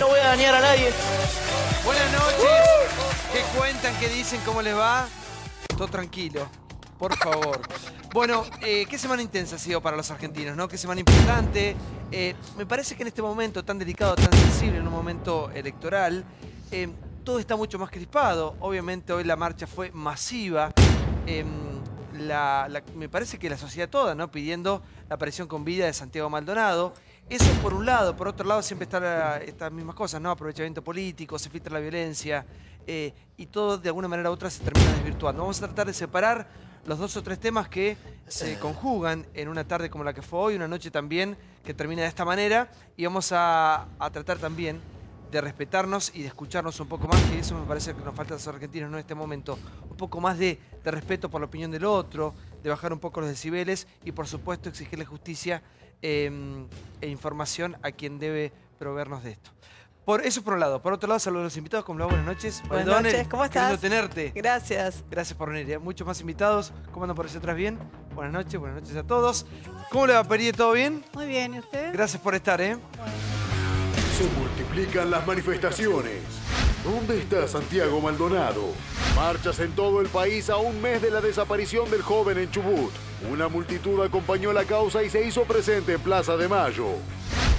No voy a dañar a nadie. Buenas noches. ¿Qué cuentan? ¿Qué dicen? ¿Cómo les va? Todo tranquilo, por favor. Bueno, qué semana intensa ha sido para los argentinos, ¿no? Qué semana importante. Me parece que en este momento tan delicado, tan sensible, en un momento electoral, todo está mucho más crispado. Obviamente hoy la marcha fue masiva. Me parece que la sociedad toda, ¿no? Pidiendo la aparición con vida de Santiago Maldonado. Eso por un lado. Por otro lado siempre están estas mismas cosas, ¿no? Aprovechamiento político, se filtra la violencia y todo de alguna manera u otra se termina desvirtuando. Vamos a tratar de separar los 2 o 3 temas que se conjugan en una tarde como la que fue hoy, una noche también que termina de esta manera, y vamos a tratar también de respetarnos y de escucharnos un poco más, que eso me parece que nos falta a los argentinos, ¿no? En este momento, un poco más de respeto por la opinión del otro, de bajar un poco los decibeles y por supuesto exigirle justicia e información a quien debe proveernos de esto. Eso por un lado. Por otro lado, saludos a los invitados. ¿Cómo le va? Buenas noches. Buenas noches, ¿cómo estás? Queriendo tenerte. Gracias. Gracias por venir. Muchos más invitados. ¿Cómo andan por allá atrás? ¿Bien? Buenas noches a todos. ¿Cómo le va, Peri? ¿Todo bien? Muy bien, ¿y usted? Gracias por estar, ¿eh? Se multiplican las manifestaciones. ¿Dónde está Santiago Maldonado? Marchas en todo el país a un mes de la desaparición del joven en Chubut. Una multitud acompañó la causa y se hizo presente en Plaza de Mayo.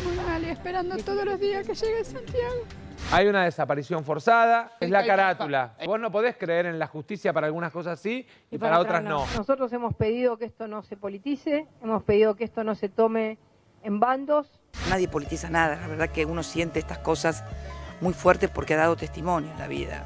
Muy mal, y esperando todos los días que llegue Santiago. Hay una desaparición forzada, es la carátula. Vos no podés creer en la justicia para algunas cosas sí y para otras no. Nosotros hemos pedido que esto no se politice, hemos pedido que esto no se tome en bandos. Nadie politiza nada, la verdad que uno siente estas cosas muy fuertes porque ha dado testimonio en la vida.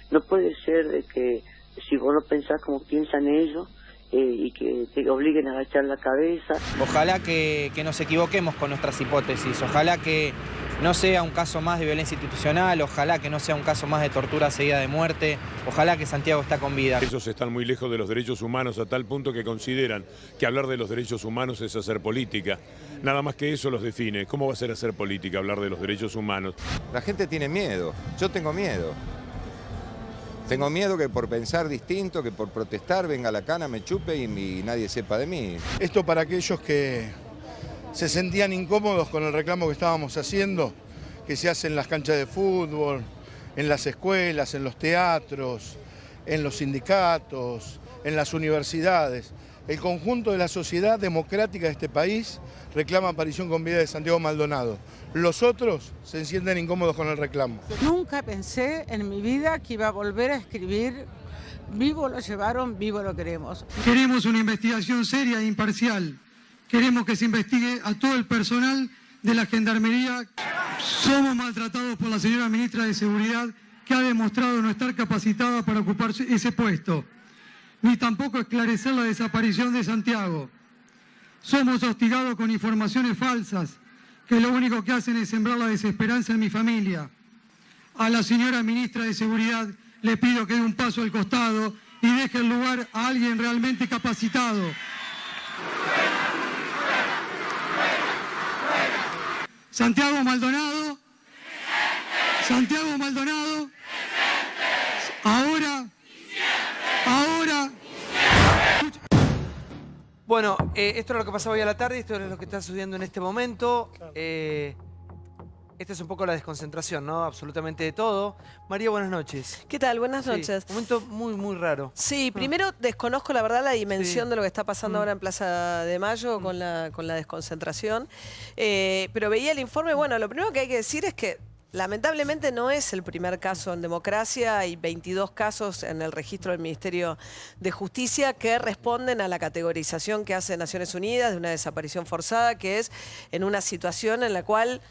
No puede ser de que si vos no pensás como piensan ellos y que te obliguen a agachar la cabeza. Ojalá que nos equivoquemos con nuestras hipótesis, ojalá que no sea un caso más de violencia institucional, ojalá que no sea un caso más de tortura seguida de muerte, ojalá que Santiago está con vida. Ellos están muy lejos de los derechos humanos a tal punto que consideran que hablar de los derechos humanos es hacer política. Nada más que eso los define. ¿Cómo va a ser hacer política, hablar de los derechos humanos? La gente tiene miedo, yo tengo miedo. Tengo miedo que por pensar distinto, que por protestar venga la cana, me chupe y nadie sepa de mí. Esto para aquellos que se sentían incómodos con el reclamo que estábamos haciendo, que se hace en las canchas de fútbol, en las escuelas, en los teatros, en los sindicatos, en las universidades. El conjunto de la sociedad democrática de este país reclama aparición con vida de Santiago Maldonado. Los otros se sienten incómodos con el reclamo. Nunca pensé en mi vida que iba a volver a escribir vivo lo llevaron, vivo lo queremos. Queremos una investigación seria e imparcial. Queremos que se investigue a todo el personal de la Gendarmería. Somos maltratados por la señora ministra de Seguridad, que ha demostrado no estar capacitada para ocupar ese puesto, ni tampoco esclarecer la desaparición de Santiago. Somos hostigados con informaciones falsas, que lo único que hacen es sembrar la desesperanza en mi familia. A la señora ministra de Seguridad le pido que dé un paso al costado y deje el lugar a alguien realmente capacitado. Santiago Maldonado. Santiago Maldonado. Ahora. Bueno, esto era lo que pasaba hoy a la tarde, esto es lo que está sucediendo en este momento. Claro. Esta es un poco la desconcentración, ¿no? Absolutamente de todo. María, buenas noches. ¿Qué tal? Buenas noches. Un momento muy, muy raro. Sí, primero desconozco la verdad la dimensión de lo que está pasando ahora en Plaza de Mayo con la desconcentración. Pero veía el informe, bueno, lo primero que hay que decir es que lamentablemente no es el primer caso en democracia, hay 22 casos en el registro del Ministerio de Justicia que responden a la categorización que hace Naciones Unidas de una desaparición forzada, que es en una situación en la cual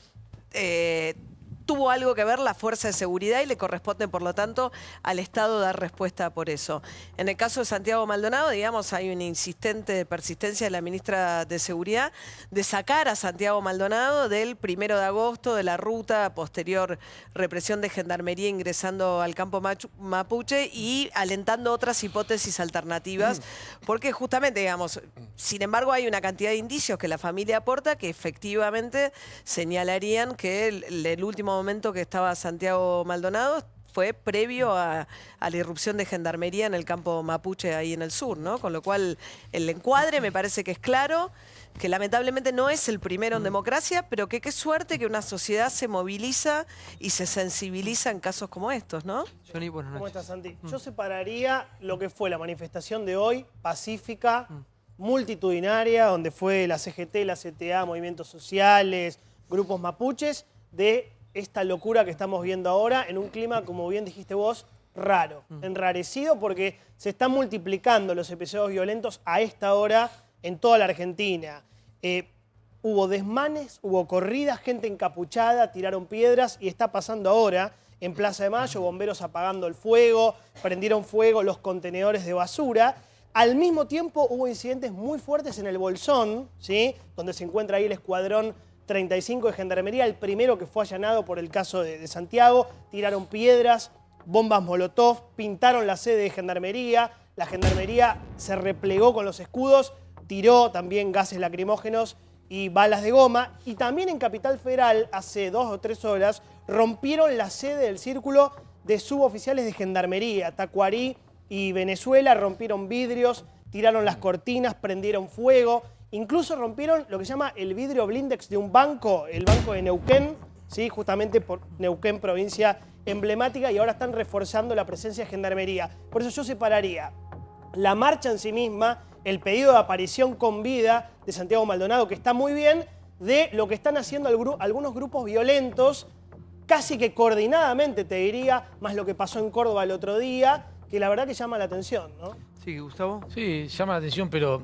tuvo algo que ver la fuerza de seguridad y le corresponde, por lo tanto, al Estado dar respuesta por eso. En el caso de Santiago Maldonado, digamos, hay una insistente persistencia de la ministra de Seguridad de sacar a Santiago Maldonado del 1 de agosto de la ruta posterior represión de Gendarmería ingresando al campo mapuche y alentando otras hipótesis alternativas, porque justamente, digamos, sin embargo, hay una cantidad de indicios que la familia aporta que efectivamente señalarían que el último momento que estaba Santiago Maldonado fue previo a la irrupción de gendarmería en el campo mapuche ahí en el sur, ¿no? Con lo cual el encuadre me parece que es claro, que lamentablemente no es el primero en democracia, pero que qué suerte que una sociedad se moviliza y se sensibiliza en casos como estos, ¿no? Johnny, buenas noches. ¿Cómo estás, Santi? Yo separaría lo que fue la manifestación de hoy, pacífica, multitudinaria, donde fue la CGT, la CTA, movimientos sociales, grupos mapuches, de esta locura que estamos viendo ahora en un clima, como bien dijiste vos, raro, enrarecido, porque se están multiplicando los episodios violentos a esta hora en toda la Argentina. Hubo desmanes, hubo corridas, gente encapuchada, tiraron piedras y está pasando ahora en Plaza de Mayo, bomberos apagando el fuego, prendieron fuego los contenedores de basura. Al mismo tiempo hubo incidentes muy fuertes en el Bolsón, ¿sí? Donde se encuentra ahí el escuadrón 35 de Gendarmería, el primero que fue allanado por el caso de Santiago. Tiraron piedras, bombas molotov, pintaron la sede de Gendarmería. La Gendarmería se replegó con los escudos, tiró también gases lacrimógenos y balas de goma. Y también en Capital Federal, hace 2 o 3 horas, rompieron la sede del círculo de suboficiales de Gendarmería. Tacuarí y Venezuela rompieron vidrios, tiraron las cortinas, prendieron fuego. Incluso rompieron lo que se llama el vidrio blindex de un banco, el banco de Neuquén, ¿sí? Justamente por Neuquén, provincia emblemática, y ahora están reforzando la presencia de Gendarmería. Por eso yo separaría la marcha en sí misma, el pedido de aparición con vida de Santiago Maldonado, que está muy bien, de lo que están haciendo algunos grupos violentos, casi que coordinadamente, te diría, más lo que pasó en Córdoba el otro día, que la verdad que llama la atención, ¿no? Sí, Gustavo. Sí, llama la atención, pero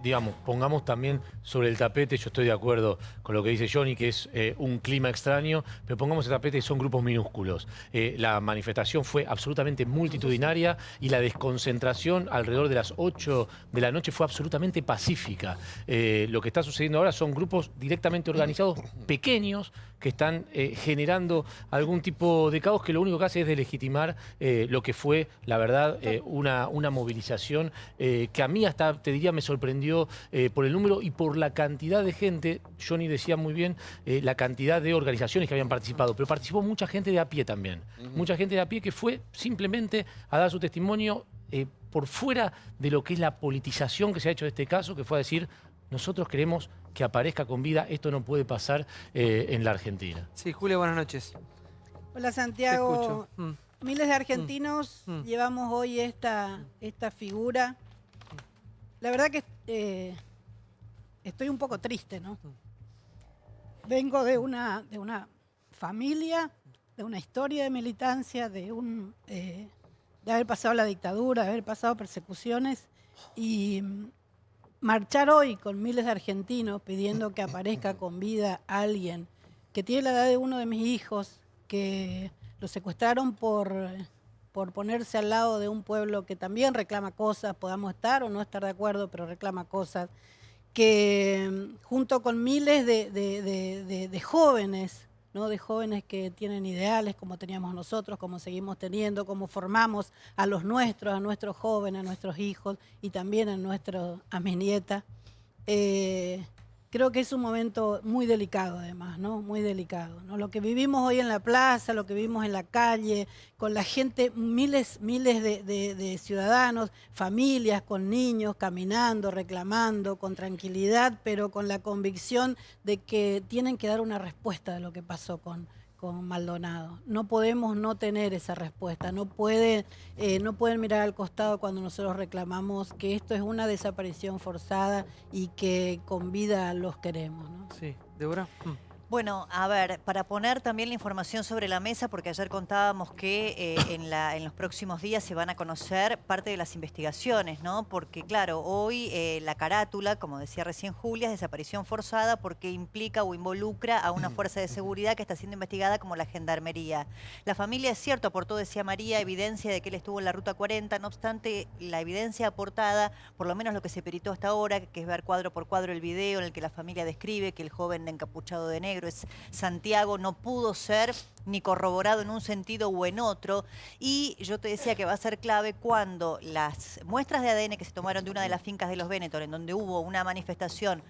digamos, pongamos también sobre el tapete, yo estoy de acuerdo con lo que dice Johnny, que es un clima extraño, pero pongamos el tapete que son grupos minúsculos. La manifestación fue absolutamente multitudinaria y la desconcentración alrededor de las 8 de la noche fue absolutamente pacífica. Lo que está sucediendo ahora son grupos directamente organizados, pequeños, que están generando algún tipo de caos que lo único que hace es delegitimar lo que fue, la verdad, una movilización que a mí hasta, te diría, me sorprendió por el número y por la cantidad de gente. Johnny decía muy bien la cantidad de organizaciones que habían participado, pero participó mucha gente de a pie también. Mucha gente de a pie que fue simplemente a dar su testimonio por fuera de lo que es la politización que se ha hecho de este caso, que fue a decir: nosotros queremos que aparezca con vida, esto no puede pasar en la Argentina. Sí, Julia, buenas noches. Hola, Santiago. Miles de argentinos llevamos hoy esta figura. La verdad que estoy un poco triste, ¿no? Vengo de una familia, de una historia de militancia, de haber pasado la dictadura, de haber pasado persecuciones, y marchar hoy con miles de argentinos pidiendo que aparezca con vida alguien que tiene la edad de uno de mis hijos, que lo secuestraron por ponerse al lado de un pueblo que también reclama cosas, podamos estar o no estar de acuerdo, pero reclama cosas, que junto con miles de jóvenes, ¿no? De jóvenes que tienen ideales como teníamos nosotros, como seguimos teniendo, como formamos a los nuestros, a nuestros jóvenes, a nuestros hijos y también a mis nietas. Creo que es un momento muy delicado, además, ¿no? Muy delicado, ¿no? Lo que vivimos hoy en la plaza, lo que vivimos en la calle, con la gente, miles de ciudadanos, familias con niños, caminando, reclamando, con tranquilidad, pero con la convicción de que tienen que dar una respuesta de lo que pasó con Maldonado. No podemos no tener esa respuesta. No pueden mirar al costado cuando nosotros reclamamos que esto es una desaparición forzada y que con vida los queremos, ¿no? Sí, Débora. Bueno, a ver, para poner también la información sobre la mesa, porque ayer contábamos que en los próximos días se van a conocer parte de las investigaciones, ¿no? Porque, claro, hoy la carátula, como decía recién Julia, es desaparición forzada porque implica o involucra a una fuerza de seguridad que está siendo investigada como la Gendarmería. La familia, es cierto, aportó, decía María, evidencia de que él estuvo en la Ruta 40, no obstante, la evidencia aportada, por lo menos lo que se peritó hasta ahora, que es ver cuadro por cuadro el video en el que la familia describe que el joven encapuchado de negro es Santiago, no pudo ser ni corroborado en un sentido u en otro, y yo te decía que va a ser clave cuando las muestras de ADN que se tomaron de una de las fincas de los Benetton, en donde hubo una manifestación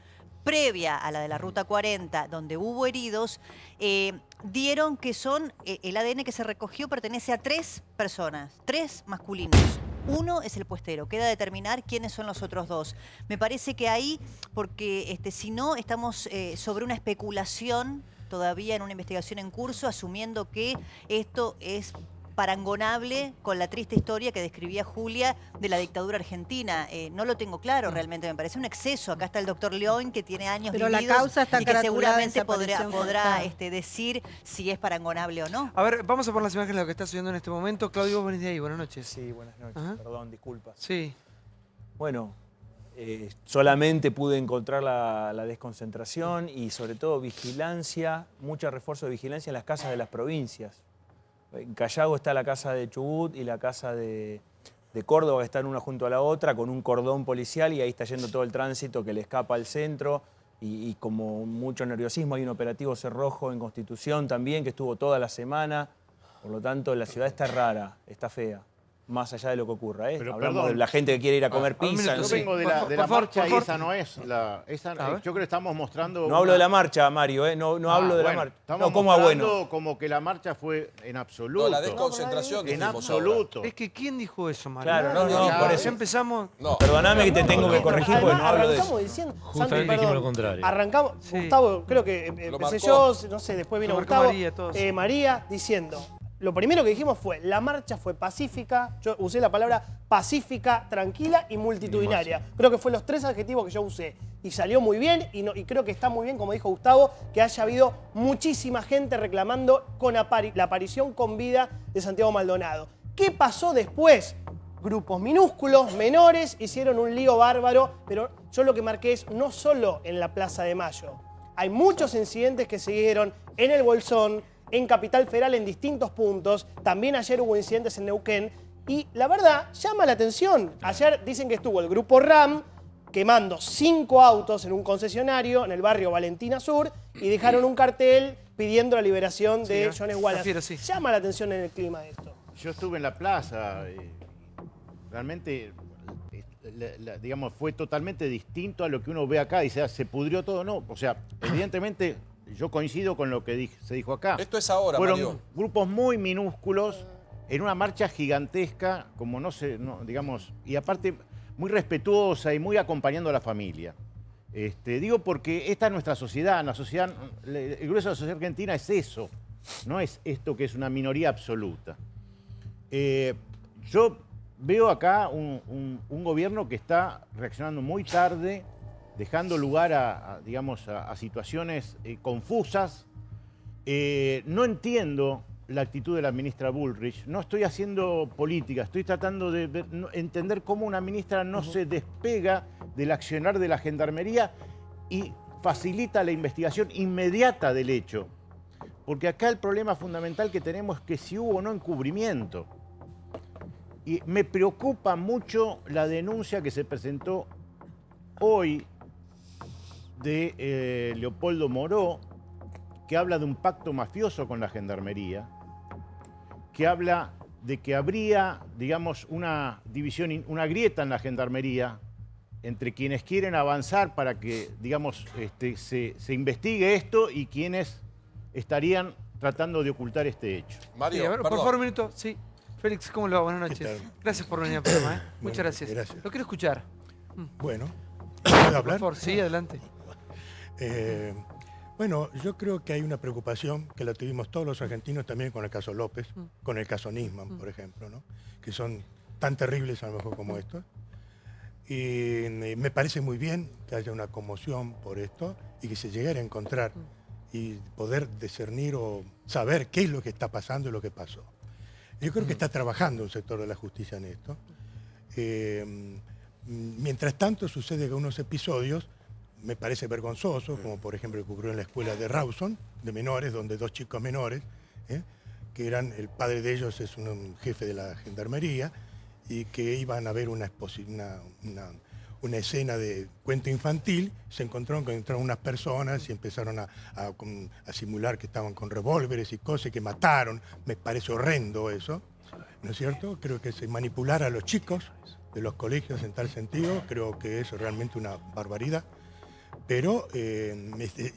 previa a la de la Ruta 40, donde hubo heridos, dieron que son, el ADN que se recogió pertenece a 3 personas, 3 masculinos. Uno es el puestero, queda determinar quiénes son los otros 2. Me parece que ahí, porque si no, estamos sobre una especulación todavía en una investigación en curso, asumiendo que esto es parangonable con la triste historia que describía Julia de la dictadura argentina. No lo tengo claro realmente, me parece un exceso. Acá está el doctor León, que tiene años Pero la vividos causa está y que caratulada de seguramente podrá desaparición decir si es parangonable o no. A ver, vamos a poner las imágenes de lo que está sucediendo en este momento. Claudio, vos venís de ahí. Buenas noches. Sí, buenas noches. Ajá. Perdón, disculpas. Sí. Bueno, solamente pude encontrar la desconcentración y sobre todo vigilancia, mucho refuerzo de vigilancia en las casas de las provincias. En Callao está la casa de Chubut y la casa de Córdoba, están una junto a la otra con un cordón policial y ahí está yendo todo el tránsito que le escapa al centro y como mucho nerviosismo hay un operativo Cerrojo en Constitución también que estuvo toda la semana, por lo tanto la ciudad está rara, está fea. Más allá de lo que ocurra, Pero, hablamos perdón. de la gente que quiere ir a comer pizza. Yo vengo de la marcha y esa no es la... yo creo que estamos mostrando... No hablo de la marcha, Mario, no hablo de la marcha. No, como a bueno. Como que la marcha fue en absoluto. No, la desconcentración. En absoluto. Es que ¿quién dijo eso, Mario? Claro, no, por eso Ya empezamos... No. Perdóname que te tengo que corregir porque no hablo de eso. Arrancamos diciendo... Justamente Santi, dijimos perdón, lo contrario. Arrancamos, Gustavo, creo que empecé yo, no sé, después vino Lo marcó Gustavo. María, todos. María diciendo... Lo primero que dijimos fue, la marcha fue pacífica, yo usé la palabra pacífica, tranquila y multitudinaria. Creo que fue los 3 adjetivos que yo usé. Y salió muy bien y creo que está muy bien, como dijo Gustavo, que haya habido muchísima gente reclamando con la aparición con vida de Santiago Maldonado. ¿Qué pasó después? Grupos minúsculos, menores, hicieron un lío bárbaro, pero yo lo que marqué es no solo en la Plaza de Mayo. Hay muchos incidentes que se dieron en el Bolsón, en Capital Federal en distintos puntos. También ayer hubo incidentes en Neuquén. Y la verdad, llama la atención. Ayer dicen que estuvo el grupo RAM quemando 5 autos en un concesionario en el barrio Valentina Sur y dejaron un cartel pidiendo la liberación de Jones Wallace. Llama la atención en el clima de esto. Yo estuve en la plaza. Realmente, digamos, fue totalmente distinto a lo que uno ve acá. Dice, se pudrió todo. No, o sea, evidentemente... Yo coincido con lo que se dijo acá. Esto es ahora, Fueron Mario. grupos muy minúsculos en una marcha gigantesca, como digamos, y aparte muy respetuosa y muy acompañando a la familia. Digo porque esta es nuestra sociedad, el grueso de la sociedad argentina es eso, no es esto que es una minoría absoluta. Yo veo acá un gobierno que está reaccionando muy tarde, dejando lugar a situaciones confusas. No entiendo la actitud de la ministra Bullrich. No estoy haciendo política, estoy tratando de entender cómo una ministra no se despega del accionar de la Gendarmería y facilita la investigación inmediata del hecho. Porque acá el problema fundamental que tenemos es que si hubo o no encubrimiento. Y me preocupa mucho la denuncia que se presentó hoy de Leopoldo Moró, que habla de un pacto mafioso con la Gendarmería, que habla de que habría, digamos, una división, una grieta en la Gendarmería entre quienes quieren avanzar para que, digamos, se investigue esto y quienes estarían tratando de ocultar este hecho. Mario, sí, a ver, por favor, un minuto. Sí. Félix, ¿cómo le va? Buenas noches. Gracias por venir al programa. Muchas gracias. Lo quiero escuchar. Bueno, ¿puedo hablar? Por favor, sí, adelante. Bueno, yo creo que hay una preocupación que la tuvimos todos los argentinos también con el caso López, con el caso Nisman, por ejemplo, ¿no? Que son tan terribles a lo mejor como estos. Y me parece muy bien que haya una conmoción por esto y que se llegara a encontrar y poder discernir o saber qué es lo que está pasando y lo que pasó. Yo creo que está trabajando el sector de la justicia en esto. Mientras tanto sucede que unos episodios me parece vergonzoso, como por ejemplo ocurrió en la escuela de Rawson, de menores, donde 2 chicos menores, que eran, el padre de ellos es un jefe de la Gendarmería, y que iban a ver una escena de cuento infantil, se encontraron unas personas y empezaron a simular que estaban con revólveres y cosas, y que mataron. Me parece horrendo eso, ¿no es cierto? Creo que manipular a los chicos de los colegios en tal sentido, creo que es realmente una barbaridad. Pero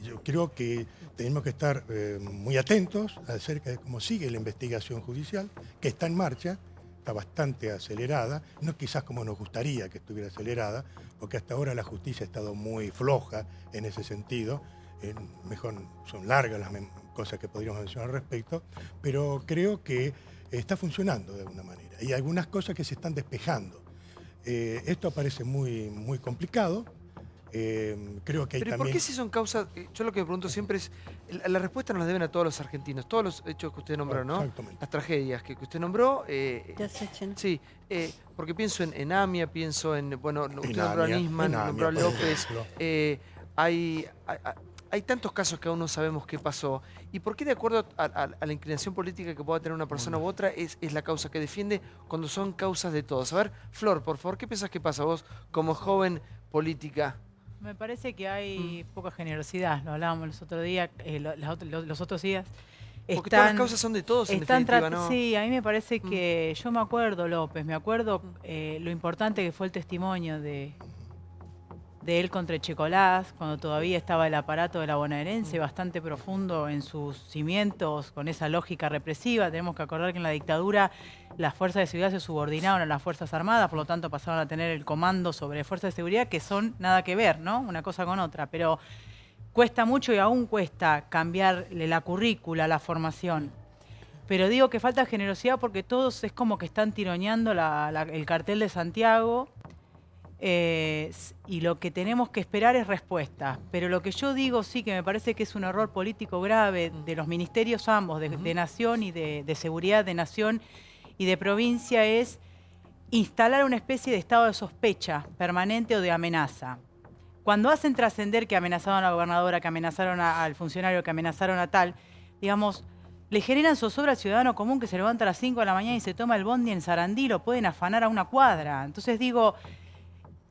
yo creo que tenemos que estar muy atentos acerca de cómo sigue la investigación judicial, que está en marcha, está bastante acelerada, no quizás como nos gustaría que estuviera acelerada, porque hasta ahora la justicia ha estado muy floja en ese sentido. Mejor son largas las cosas que podríamos mencionar al respecto, pero creo que está funcionando de alguna manera. Y hay algunas cosas que se están despejando. Esto parece muy complicado. Creo que hay Pero también... ¿por qué si son causas? Yo lo que me pregunto siempre es, la respuesta nos la deben a todos los argentinos, todos los hechos que usted nombró, ¿no? Exactamente. Las tragedias que usted nombró. Sí, porque pienso en AMIA, pienso en, bueno, usted nombró a Nisman, nombró a López. Hay tantos casos que aún no sabemos qué pasó. ¿Y por qué, de acuerdo a la inclinación política que pueda tener una persona u otra, es la causa que defiende cuando son causas de todos? A ver, Flor, por favor, ¿qué piensas que pasa vos como joven política? Me parece que hay poca generosidad, lo hablábamos los otros días, los otros días. Porque todas las causas son de todos, en definitiva, ¿no? Sí, a mí me parece que, yo me acuerdo, López, me acuerdo lo importante que fue el testimonio de él contra Echecolás, cuando todavía estaba el aparato de la bonaerense, bastante profundo en sus cimientos, con esa lógica represiva. Tenemos que acordar que en la dictadura las fuerzas de seguridad se subordinaron a las Fuerzas Armadas, por lo tanto pasaron a tener el comando sobre fuerzas de seguridad, que son nada que ver, ¿no? Una cosa con otra, pero cuesta mucho y aún cuesta cambiarle la currícula, la formación. Pero digo que falta generosidad porque todos es como que están tironeando el cartel de Santiago. Y lo que tenemos que esperar es respuesta. Pero lo que yo digo sí que me parece que es un error político grave de los ministerios ambos, de Nación y de Seguridad, de Nación y de Provincia, es instalar una especie de estado de sospecha permanente o de amenaza. Cuando hacen trascender que amenazaron a la gobernadora, que amenazaron al funcionario, que amenazaron a tal, digamos, le generan zozobra al ciudadano común que se levanta a las 5 de la mañana y se toma el bondi en Sarandí, lo pueden afanar a una cuadra. Entonces digo,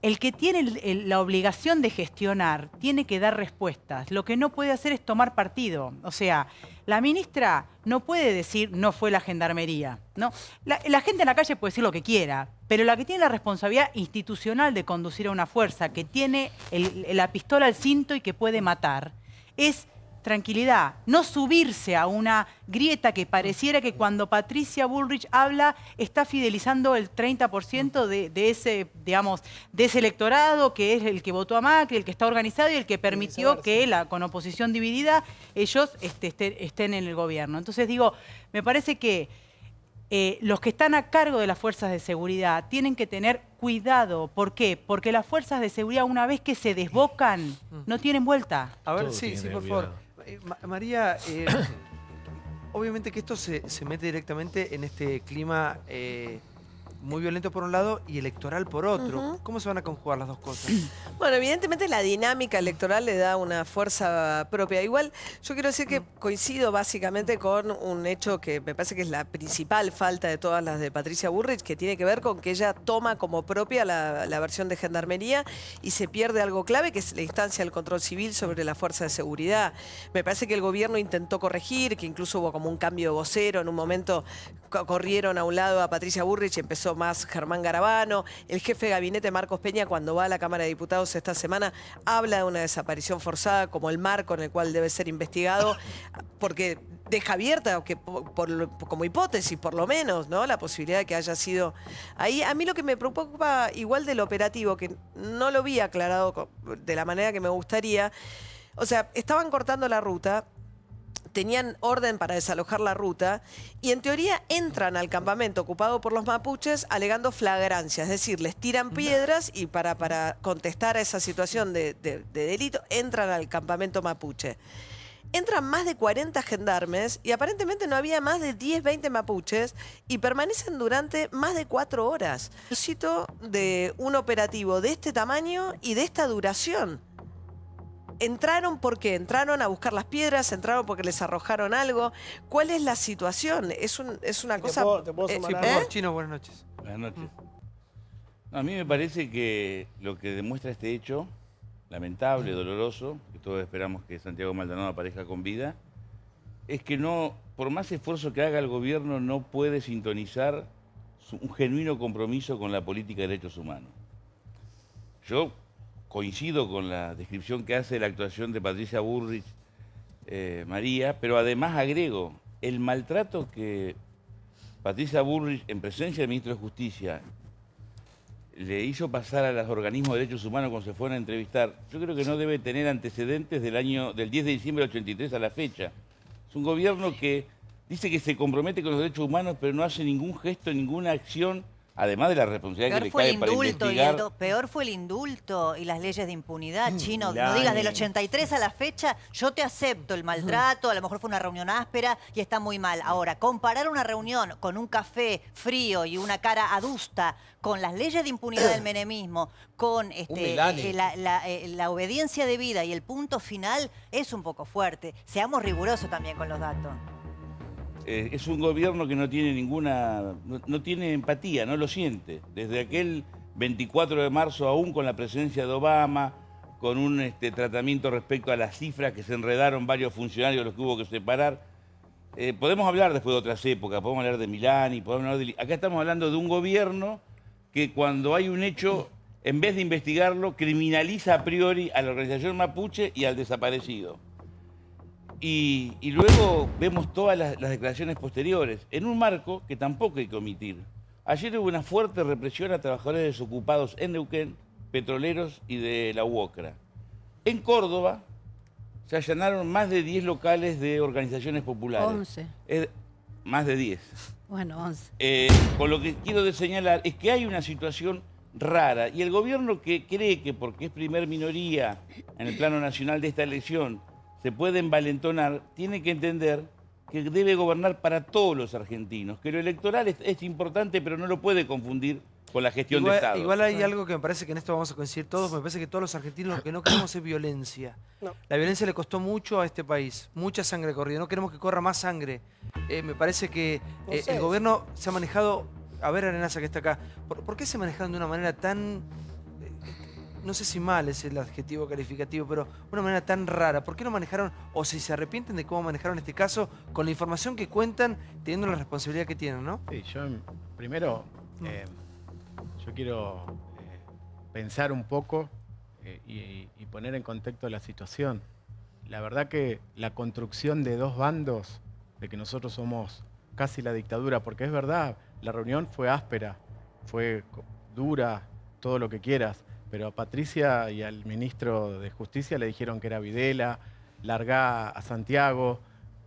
el que tiene la obligación de gestionar tiene que dar respuestas. Lo que no puede hacer es tomar partido. O sea, la ministra no puede decir no fue la gendarmería, ¿no? La gente en la calle puede decir lo que quiera, pero la que tiene la responsabilidad institucional de conducir a una fuerza, que tiene la pistola al cinto y que puede matar, es tranquilidad, no subirse a una grieta que pareciera que cuando Patricia Bullrich habla está fidelizando el 30% de ese, digamos, de ese electorado que es el que votó a Macri, el que está organizado y el que permitió que con oposición dividida ellos estén en el gobierno. Entonces digo, me parece que los que están a cargo de las fuerzas de seguridad tienen que tener cuidado. ¿Por qué? Porque las fuerzas de seguridad, una vez que se desbocan, no tienen vuelta. A ver, sí, por favor. María, obviamente que esto se mete directamente en este clima muy violento por un lado y electoral por otro. ¿Cómo se van a conjugar las dos cosas? Bueno, evidentemente la dinámica electoral le da una fuerza propia. Igual, yo quiero decir que coincido básicamente con un hecho que me parece que es la principal falta de todas las de Patricia Bullrich, que tiene que ver con que ella toma como propia la versión de Gendarmería y se pierde algo clave, que es la instancia del control civil sobre la fuerza de seguridad. Me parece que el gobierno intentó corregir, que incluso hubo como un cambio de vocero. En un momento corrieron a un lado a Patricia Bullrich y empezó más Germán Garabano. El jefe de gabinete, Marcos Peña, cuando va a la Cámara de Diputados esta semana, habla de una desaparición forzada como el marco en el cual debe ser investigado, porque deja abierta, que como hipótesis por lo menos, ¿no?, la posibilidad de que haya sido ahí. A mí lo que me preocupa igual del operativo, que no lo vi aclarado de la manera que me gustaría, o sea, estaban cortando la ruta, tenían orden para desalojar la ruta y en teoría entran al campamento ocupado por los mapuches alegando flagrancia, es decir, les tiran piedras y para contestar a esa situación de delito entran al campamento mapuche. Entran más de 40 gendarmes y aparentemente no había más de 10, 20 mapuches y permanecen durante más de 4 horas. Necesito de un operativo de este tamaño y de esta duración. ¿Entraron por qué? ¿Entraron a buscar las piedras? ¿Entraron porque les arrojaron algo? ¿Cuál es la situación? Es una cosa... ¿Te puedo sumar algo? Chino, buenas noches. Buenas noches. No, a mí me parece que lo que demuestra este hecho, lamentable, doloroso, que todos esperamos que Santiago Maldonado aparezca con vida, es que no, por más esfuerzo que haga el gobierno, no puede sintonizar un genuino compromiso con la política de derechos humanos. Yo coincido con la descripción que hace de la actuación de Patricia Bullrich, María, pero además agrego, el maltrato que Patricia Bullrich, en presencia del ministro de Justicia, le hizo pasar a los organismos de derechos humanos cuando se fueron a entrevistar, yo creo que no debe tener antecedentes del 10 de diciembre del 83 a la fecha. Es un gobierno que dice que se compromete con los derechos humanos, pero no hace ningún gesto, ninguna acción, además de la responsabilidad que le cae para investigar. Peor fue el indulto y las leyes de impunidad, Chino. No digas del 83 a la fecha, yo te acepto el maltrato, a lo mejor fue una reunión áspera y está muy mal. Ahora, comparar una reunión con un café frío y una cara adusta con las leyes de impunidad del menemismo, con la obediencia debida y el punto final, es un poco fuerte. Seamos rigurosos también con los datos. Es un gobierno que no tiene no tiene empatía, no lo siente. Desde aquel 24 de marzo, aún con la presencia de Obama, con un tratamiento respecto a las cifras que se enredaron varios funcionarios, los que hubo que separar. Podemos hablar después de otras épocas, podemos hablar de Milani, podemos hablar de... Acá estamos hablando de un gobierno que cuando hay un hecho, en vez de investigarlo, criminaliza a priori a la organización mapuche y al desaparecido. Y luego vemos todas las declaraciones posteriores, en un marco que tampoco hay que omitir. Ayer hubo una fuerte represión a trabajadores desocupados en Neuquén, petroleros y de la UOCRA. En Córdoba se allanaron más de 10 locales de organizaciones populares. 11. Más de 10. Bueno, 11. Con lo que quiero señalar es que hay una situación rara y el gobierno que cree que porque es primer minoría en el plano nacional de esta elección se puede envalentonar, tiene que entender que debe gobernar para todos los argentinos, que lo electoral es importante, pero no lo puede confundir con la gestión de Estado. Igual hay algo que me parece que en esto vamos a coincidir todos, me parece que todos los argentinos lo que no queremos es violencia. No. La violencia le costó mucho a este país, mucha sangre corrida, no queremos que corra más sangre. Me parece que el gobierno se ha manejado, a ver Arenaza que está acá, ¿por qué se manejaron de una manera tan... no sé si mal es el adjetivo calificativo, pero una manera tan rara? ¿Por qué no manejaron, o si se arrepienten de cómo manejaron este caso, con la información que cuentan, teniendo la responsabilidad que tienen, ¿no? Sí, yo primero, yo quiero pensar un poco y poner en contexto la situación. La verdad que la construcción de dos bandos, de que nosotros somos casi la dictadura, porque es verdad, la reunión fue áspera, fue dura, todo lo que quieras, pero a Patricia y al ministro de Justicia le dijeron que era Videla, largá a Santiago,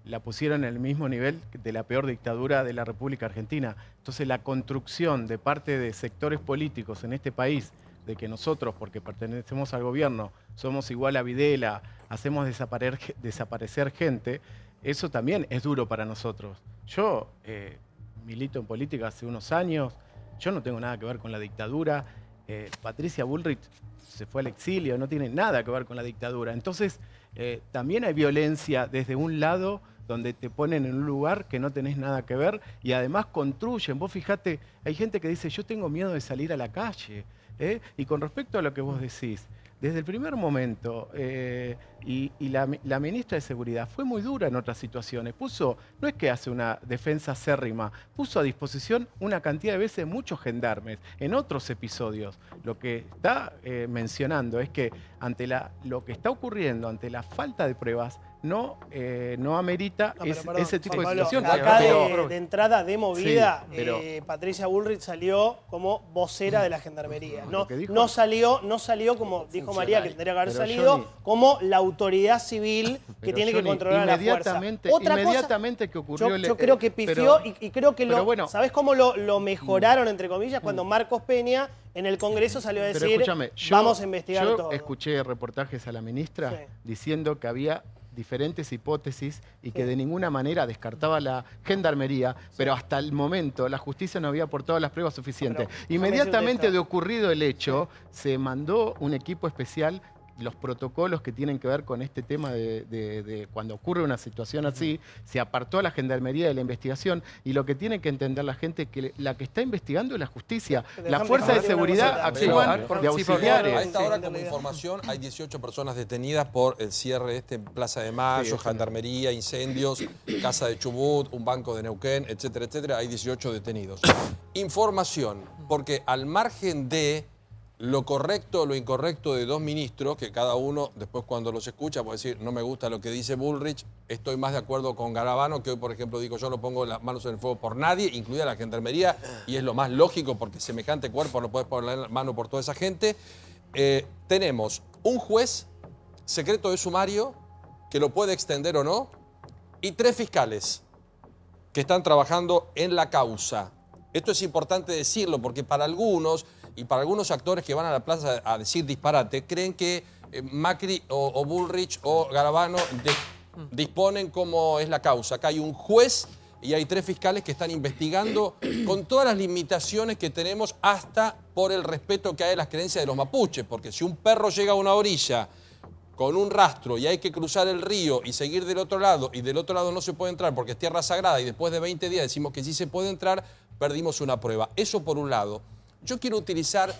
la pusieron en el mismo nivel de la peor dictadura de la República Argentina. Entonces la construcción de parte de sectores políticos en este país, de que nosotros, porque pertenecemos al gobierno, somos igual a Videla, hacemos desaparecer gente, eso también es duro para nosotros. Yo milito en política hace unos años, yo no tengo nada que ver con la dictadura. Patricia Bullrich se fue al exilio, no tiene nada que ver con la dictadura. Entonces, también hay violencia desde un lado donde te ponen en un lugar que no tenés nada que ver y además construyen. Vos fijate, hay gente que dice, yo tengo miedo de salir a la calle. Y con respecto a lo que vos decís, desde el primer momento, la ministra de Seguridad fue muy dura en otras situaciones. No es que hace una defensa acérrima, puso a disposición una cantidad de veces muchos gendarmes en otros episodios. Lo que está mencionando es que ante lo que está ocurriendo, ante la falta de pruebas, no amerita ese tipo de situaciones. Acá de entrada de movida, Patricia Bullrich salió como vocera de la Gendarmería. No salió como dijo María, que tendría que haber salido, como la autoridad civil que tiene que controlar a la fuerza. Inmediatamente que ocurrió... Yo creo que pifió y creo que ¿sabés cómo lo mejoraron, entre comillas? Cuando Marcos Peña en el Congreso salió a decir, vamos a investigar todo. Yo escuché reportajes a la ministra diciendo que había diferentes hipótesis y que de ninguna manera descartaba la Gendarmería, pero hasta el momento la justicia no había aportado las pruebas suficientes. Inmediatamente de ocurrido el hecho, se mandó un equipo especial, los protocolos que tienen que ver con este tema de cuando ocurre una situación así, se apartó a la Gendarmería de la investigación y lo que tiene que entender la gente es que la que está investigando es la justicia. Las fuerzas de seguridad actúan de auxiliares. A esta hora, como información, hay 18 personas detenidas por el cierre en Plaza de Mayo, Gendarmería, incendios, Casa de Chubut, un banco de Neuquén, etcétera, etcétera. Hay 18 detenidos. Información, porque al margen de lo correcto o lo incorrecto de dos ministros, que cada uno después cuando los escucha puede decir, no me gusta lo que dice Bullrich, estoy más de acuerdo con Garabano, que hoy por ejemplo digo, yo no pongo las manos en el fuego por nadie, incluida la gendarmería, y es lo más lógico porque semejante cuerpo no puedes poner la mano por toda esa gente. Tenemos un juez, secreto de sumario, que lo puede extender o no, y 3 fiscales que están trabajando en la causa. Esto es importante decirlo porque para algunos y para algunos actores que van a la plaza a decir disparate, creen que Macri o Bullrich o Garabano disponen cómo es la causa. Acá hay un juez y hay 3 fiscales que están investigando con todas las limitaciones que tenemos hasta por el respeto que hay a las creencias de los mapuches. Porque si un perro llega a una orilla con un rastro y hay que cruzar el río y seguir del otro lado, y del otro lado no se puede entrar porque es tierra sagrada y después de 20 días decimos que sí se puede entrar, perdimos una prueba. Eso por un lado. Yo quiero utilizar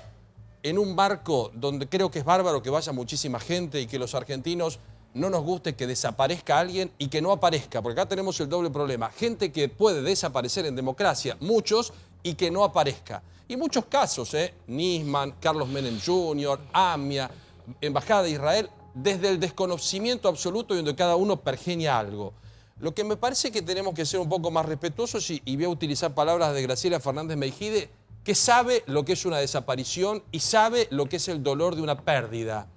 en un marco donde creo que es bárbaro que vaya muchísima gente y que los argentinos no nos guste que desaparezca alguien y que no aparezca, porque acá tenemos el doble problema. Gente que puede desaparecer en democracia, muchos, y que no aparezca. Y muchos casos, Nisman, Carlos Menem Jr., AMIA, Embajada de Israel, desde el desconocimiento absoluto y donde cada uno pergeña algo. Lo que me parece que tenemos que ser un poco más respetuosos, y voy a utilizar palabras de Graciela Fernández Meijide, que sabe lo que es una desaparición y sabe lo que es el dolor de una pérdida.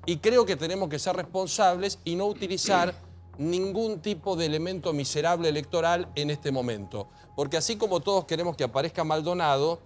Y creo que tenemos que ser responsables y no utilizar ningún tipo de elemento miserable electoral en este momento. Porque así como todos queremos que aparezca Maldonado,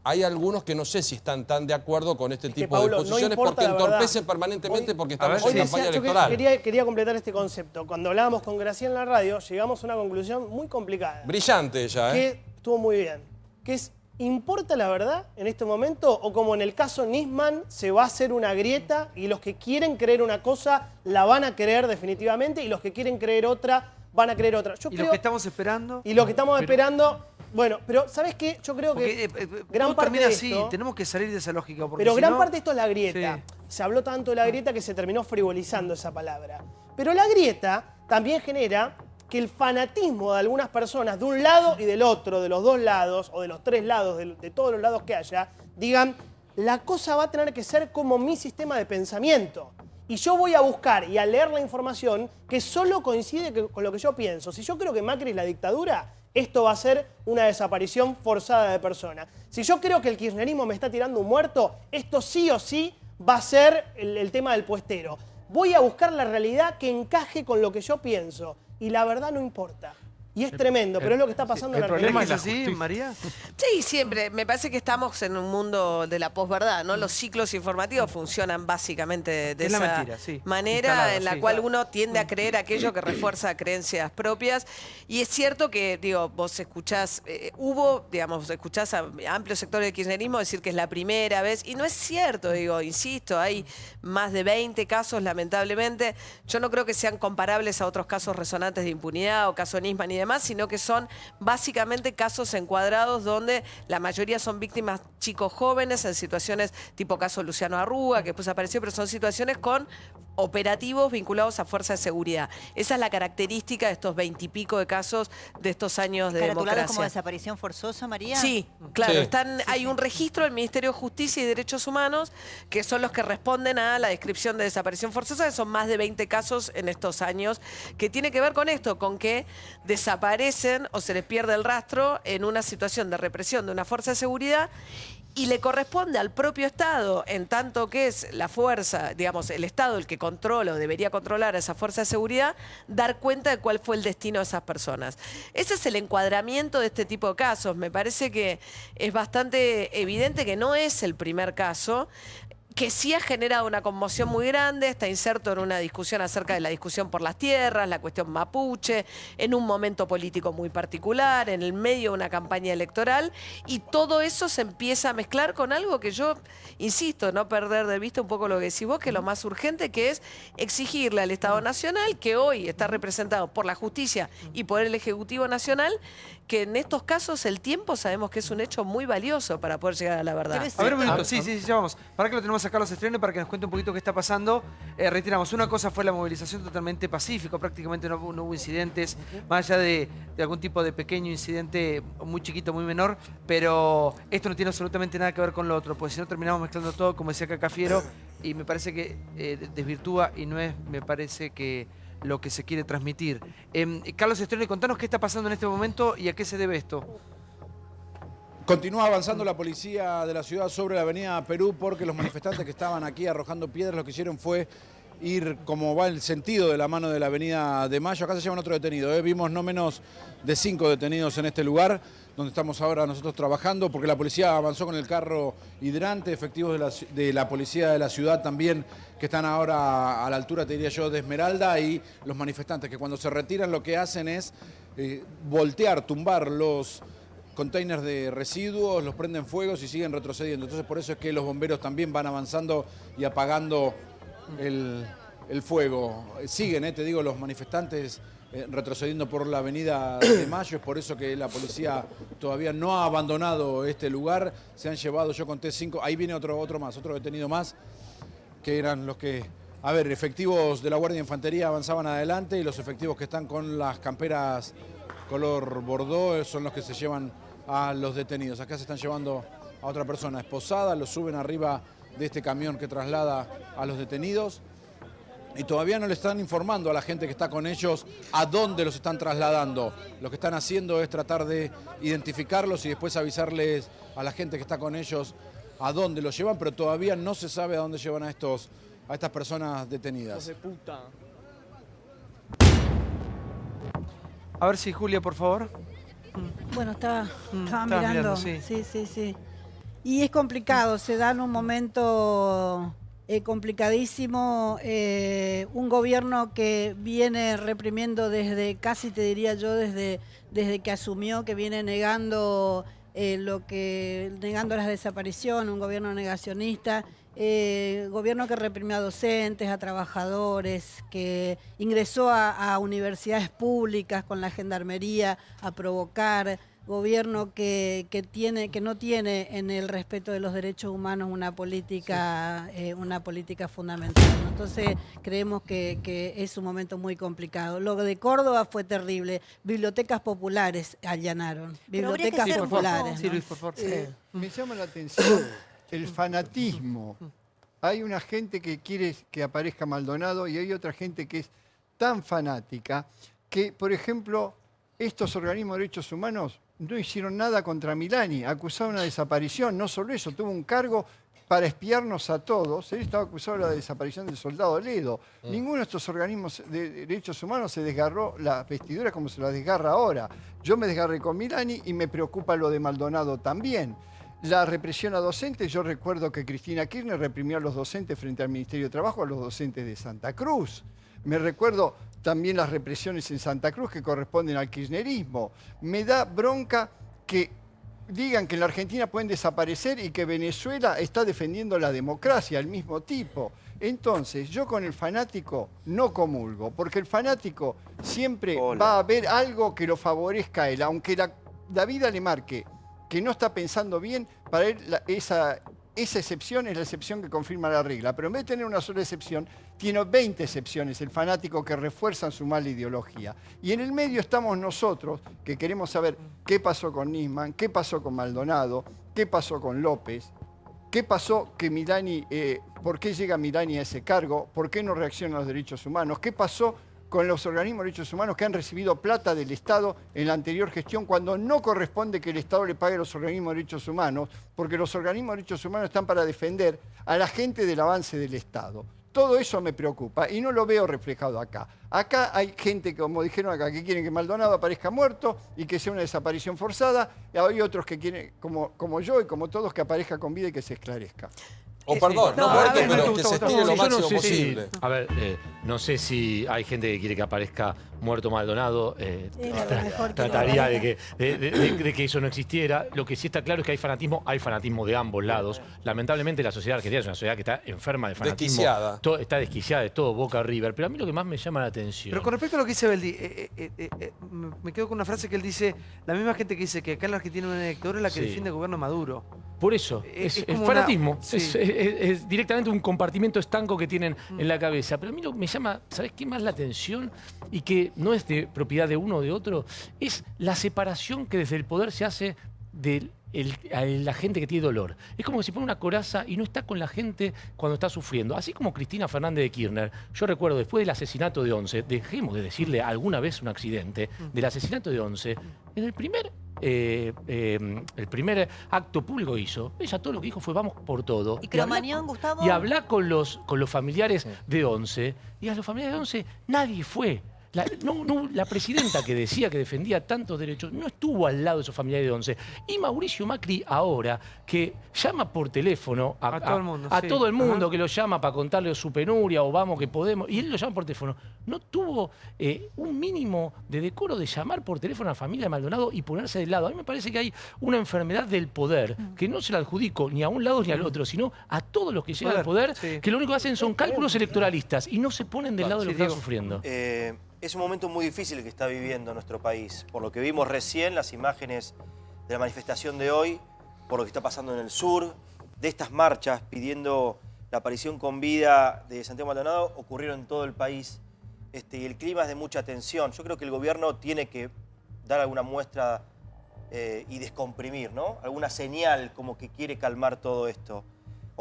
hay algunos que no sé si están tan de acuerdo con este tipo de posiciones porque entorpecen permanentemente porque estamos en campaña electoral. Quería completar este concepto. Cuando hablábamos con Graciela en la radio, llegamos a una conclusión muy complicada. Brillante ella, Que estuvo muy bien. Que es, ¿importa la verdad en este momento? O como en el caso Nisman, se va a hacer una grieta y los que quieren creer una cosa la van a creer definitivamente y los que quieren creer otra van a creer otra. ¿Y lo que estamos esperando? Y lo que estamos esperando... Bueno, pero ¿sabes qué? Yo creo que gran parte de esto... tenemos que salir de esa lógica. Pero gran parte de esto es la grieta. Sí. Se habló tanto de la grieta que se terminó frivolizando esa palabra. Pero la grieta también genera que el fanatismo de algunas personas de un lado y del otro, de los dos lados o de los 3 lados, de todos los lados que haya, digan, la cosa va a tener que ser como mi sistema de pensamiento. Y yo voy a buscar y a leer la información que solo coincide con lo que yo pienso. Si yo creo que Macri es la dictadura, esto va a ser una desaparición forzada de personas. Si yo creo que el kirchnerismo me está tirando un muerto, esto sí o sí va a ser el tema del puestero. Voy a buscar la realidad que encaje con lo que yo pienso. Y la verdad no importa. Y es tremendo, pero es lo que está pasando en la Argentina. ¿Es así, María? Sí, siempre. Me parece que estamos en un mundo de la posverdad, ¿no? Los ciclos informativos funcionan básicamente de esa manera en la cual uno tiende a creer aquello que refuerza creencias propias. Y es cierto que, digo, vos escuchás, escuchás a amplios sectores del kirchnerismo decir que es la primera vez. Y no es cierto, digo, insisto, hay más de 20 casos, lamentablemente. Yo no creo que sean comparables a otros casos resonantes de impunidad o caso Nisman y demás, sino que son básicamente casos encuadrados donde la mayoría son víctimas chicos jóvenes en situaciones tipo caso Luciano Arruga, que después apareció, pero son situaciones con operativos vinculados a fuerzas de seguridad. Esa es la característica de estos 20 y pico de casos de estos años de democracia. ¿Como desaparición forzosa, María? Sí, claro. Hay un registro del Ministerio de Justicia y Derechos Humanos que son los que responden a la descripción de desaparición forzosa, que son más de 20 casos en estos años, que tiene que ver con esto, con que desaparecen o se les pierde el rastro en una situación de represión de una fuerza de seguridad. Y le corresponde al propio Estado, en tanto que es la fuerza, digamos, el Estado el que controla o debería controlar a esa fuerza de seguridad, dar cuenta de cuál fue el destino de esas personas. Ese es el encuadramiento de este tipo de casos. Me parece que es bastante evidente que no es el primer caso, que sí ha generado una conmoción muy grande, está inserto en una discusión acerca de la discusión por las tierras, la cuestión mapuche, en un momento político muy particular, en el medio de una campaña electoral, y todo eso se empieza a mezclar con algo que yo, insisto, no perder de vista un poco lo que decís vos, que es lo más urgente, que es exigirle al Estado Nacional, que hoy está representado por la justicia y por el Ejecutivo Nacional, que en estos casos el tiempo sabemos que es un hecho muy valioso para poder llegar a la verdad. A ver un minuto, sí, vamos. ¿Para qué lo tenemos acá? a Carlos Estreno para que nos cuente un poquito qué está pasando. Retiramos, una cosa fue la movilización totalmente pacífica, prácticamente no hubo incidentes, más allá de algún tipo de pequeño incidente muy chiquito, muy menor, pero esto no tiene absolutamente nada que ver con lo otro, porque si no terminamos mezclando todo, como decía acá Cafiero, y me parece que desvirtúa y no es, me parece que lo que se quiere transmitir. Carlos Estreno, contanos qué está pasando en este momento y a qué se debe esto. Continúa avanzando la policía de la ciudad sobre la avenida Perú porque los manifestantes que estaban aquí arrojando piedras lo que hicieron fue ir como va el sentido de la mano de la avenida de Mayo. Acá se llevan otro detenido. Vimos no menos de 5 detenidos en este lugar donde estamos ahora nosotros trabajando porque la policía avanzó con el carro hidrante, efectivos de la policía de la ciudad también que están ahora a la altura, te diría yo, de Esmeralda, y los manifestantes que cuando se retiran lo que hacen es voltear, tumbar los containers de residuos, los prenden fuegos y siguen retrocediendo. Entonces por eso es que los bomberos también van avanzando y apagando el fuego. Siguen, te digo, los manifestantes retrocediendo por la avenida de Mayo. Es por eso que la policía todavía no ha abandonado este lugar. Se han llevado, yo conté 5, ahí viene otro detenido más, que eran los que, efectivos de la Guardia de Infantería avanzaban adelante y los efectivos que están con las camperas color bordó son los que se llevan a los detenidos. Acá se están llevando a otra persona esposada, lo suben arriba de este camión que traslada a los detenidos y todavía no le están informando a la gente que está con ellos a dónde los están trasladando. Lo que están haciendo es tratar de identificarlos y después avisarles a la gente que está con ellos a dónde los llevan, pero todavía no se sabe a dónde llevan a estas personas detenidas. Hijos de puta. A ver si Julia, por favor. Bueno, estaba mirando. Sí. Y es complicado, se da en un momento complicadísimo. Un gobierno que viene reprimiendo casi te diría yo, desde que asumió, que viene negando negando las desapariciones, un gobierno negacionista. Gobierno que reprimió a docentes, a trabajadores, que ingresó a universidades públicas con la gendarmería a provocar, gobierno que no tiene en el respeto de los derechos humanos una política fundamental, ¿no? Entonces creemos que es un momento muy complicado. Lo de Córdoba fue terrible. Bibliotecas populares allanaron. Bibliotecas populares. Sí, Luis, por favor. Me llama la atención el fanatismo. Hay una gente que quiere que aparezca Maldonado y hay otra gente que es tan fanática que, por ejemplo, estos organismos de derechos humanos no hicieron nada contra Milani, acusaron una desaparición, no solo eso, tuvo un cargo para espiarnos a todos. Él estaba acusado de la desaparición del soldado Ledo. Ninguno de estos organismos de derechos humanos se desgarró las vestiduras como se las desgarra ahora. Yo me desgarré con Milani y me preocupa lo de Maldonado también. La represión a docentes, yo recuerdo que Cristina Kirchner reprimió a los docentes frente al Ministerio de Trabajo, a los docentes de Santa Cruz. Me recuerdo también las represiones en Santa Cruz que corresponden al kirchnerismo. Me da bronca que digan que en la Argentina pueden desaparecer y que Venezuela está defendiendo la democracia, al mismo tipo. Entonces, yo con el fanático no comulgo, porque el fanático siempre va a ver algo que lo favorezca a él, aunque la vida le marque que no está pensando bien, para él esa excepción es la excepción que confirma la regla. Pero en vez de tener una sola excepción, tiene 20 excepciones, el fanático que refuerzan su mala ideología. Y en el medio estamos nosotros, que queremos saber qué pasó con Nisman, qué pasó con Maldonado, qué pasó con López, qué pasó que Milani, por qué llega Milani a ese cargo, por qué no reacciona a los derechos humanos, qué pasó con los organismos de derechos humanos que han recibido plata del Estado en la anterior gestión cuando no corresponde que el Estado le pague a los organismos de derechos humanos, porque los organismos de derechos humanos están para defender a la gente del avance del Estado. Todo eso me preocupa y no lo veo reflejado acá. Acá hay gente, como dijeron acá, que quieren que Maldonado aparezca muerto y que sea una desaparición forzada, y hay otros que quieren, como yo y como todos, que aparezca con vida y que se esclarezca. Perdón, no muerto, pero que se estire lo máximo posible. A ver, no sé si hay gente que quiere que aparezca muerto Maldonado. Trataría de que eso no existiera. Lo que sí está claro es que hay fanatismo de ambos lados. Lamentablemente la sociedad argentina es una sociedad que está enferma de fanatismo. Desquiciada. Está desquiciada de todo, Boca River. Pero a mí lo que más me llama la atención... Pero con respecto a lo que dice Beldi, me quedo con una frase que él dice, la misma gente que dice que acá en la Argentina hay una dictadura es la que defiende el gobierno de Maduro. Por eso, es como fanatismo. una- sí. Es directamente un compartimiento estanco que tienen en la cabeza. Pero a mí lo que me llama, ¿sabes qué más la atención? Y que no es de propiedad de uno o de otro, es la separación que desde el poder se hace de la gente que tiene dolor. Es como que se pone una coraza y no está con la gente cuando está sufriendo. Así como Cristina Fernández de Kirchner, yo recuerdo después del asesinato de Once, dejemos de decirle alguna vez un accidente, del asesinato de Once, en el primer acto público que hizo, ella todo lo que dijo fue vamos por todo. ¿Y Cromañón, Gustavo? Y hablar con los familiares de Once, y a los familiares de Once nadie fue. La presidenta que decía que defendía tantos derechos no estuvo al lado de esos familiares de Once. Y Mauricio Macri ahora, que llama por teléfono A todo el mundo, a sí. todo el mundo, Ajá. que lo llama para contarle su penuria o vamos que podemos, y él lo llama por teléfono, no tuvo un mínimo de decoro de llamar por teléfono a la familia de Maldonado y ponerse del lado. A mí me parece que hay una enfermedad del poder que no se la adjudico ni a un lado ni al otro, sino a todos los que llegan al poder, que lo único que hacen son cálculos electoralistas y no se ponen del lado de los que están sufriendo. Es un momento muy difícil el que está viviendo nuestro país. Por lo que vimos recién, las imágenes de la manifestación de hoy, por lo que está pasando en el sur, de estas marchas pidiendo la aparición con vida de Santiago Maldonado, ocurrieron en todo el país. Y el clima es de mucha tensión. Yo creo que el gobierno tiene que dar alguna muestra y descomprimir, ¿no? Alguna señal como que quiere calmar todo esto.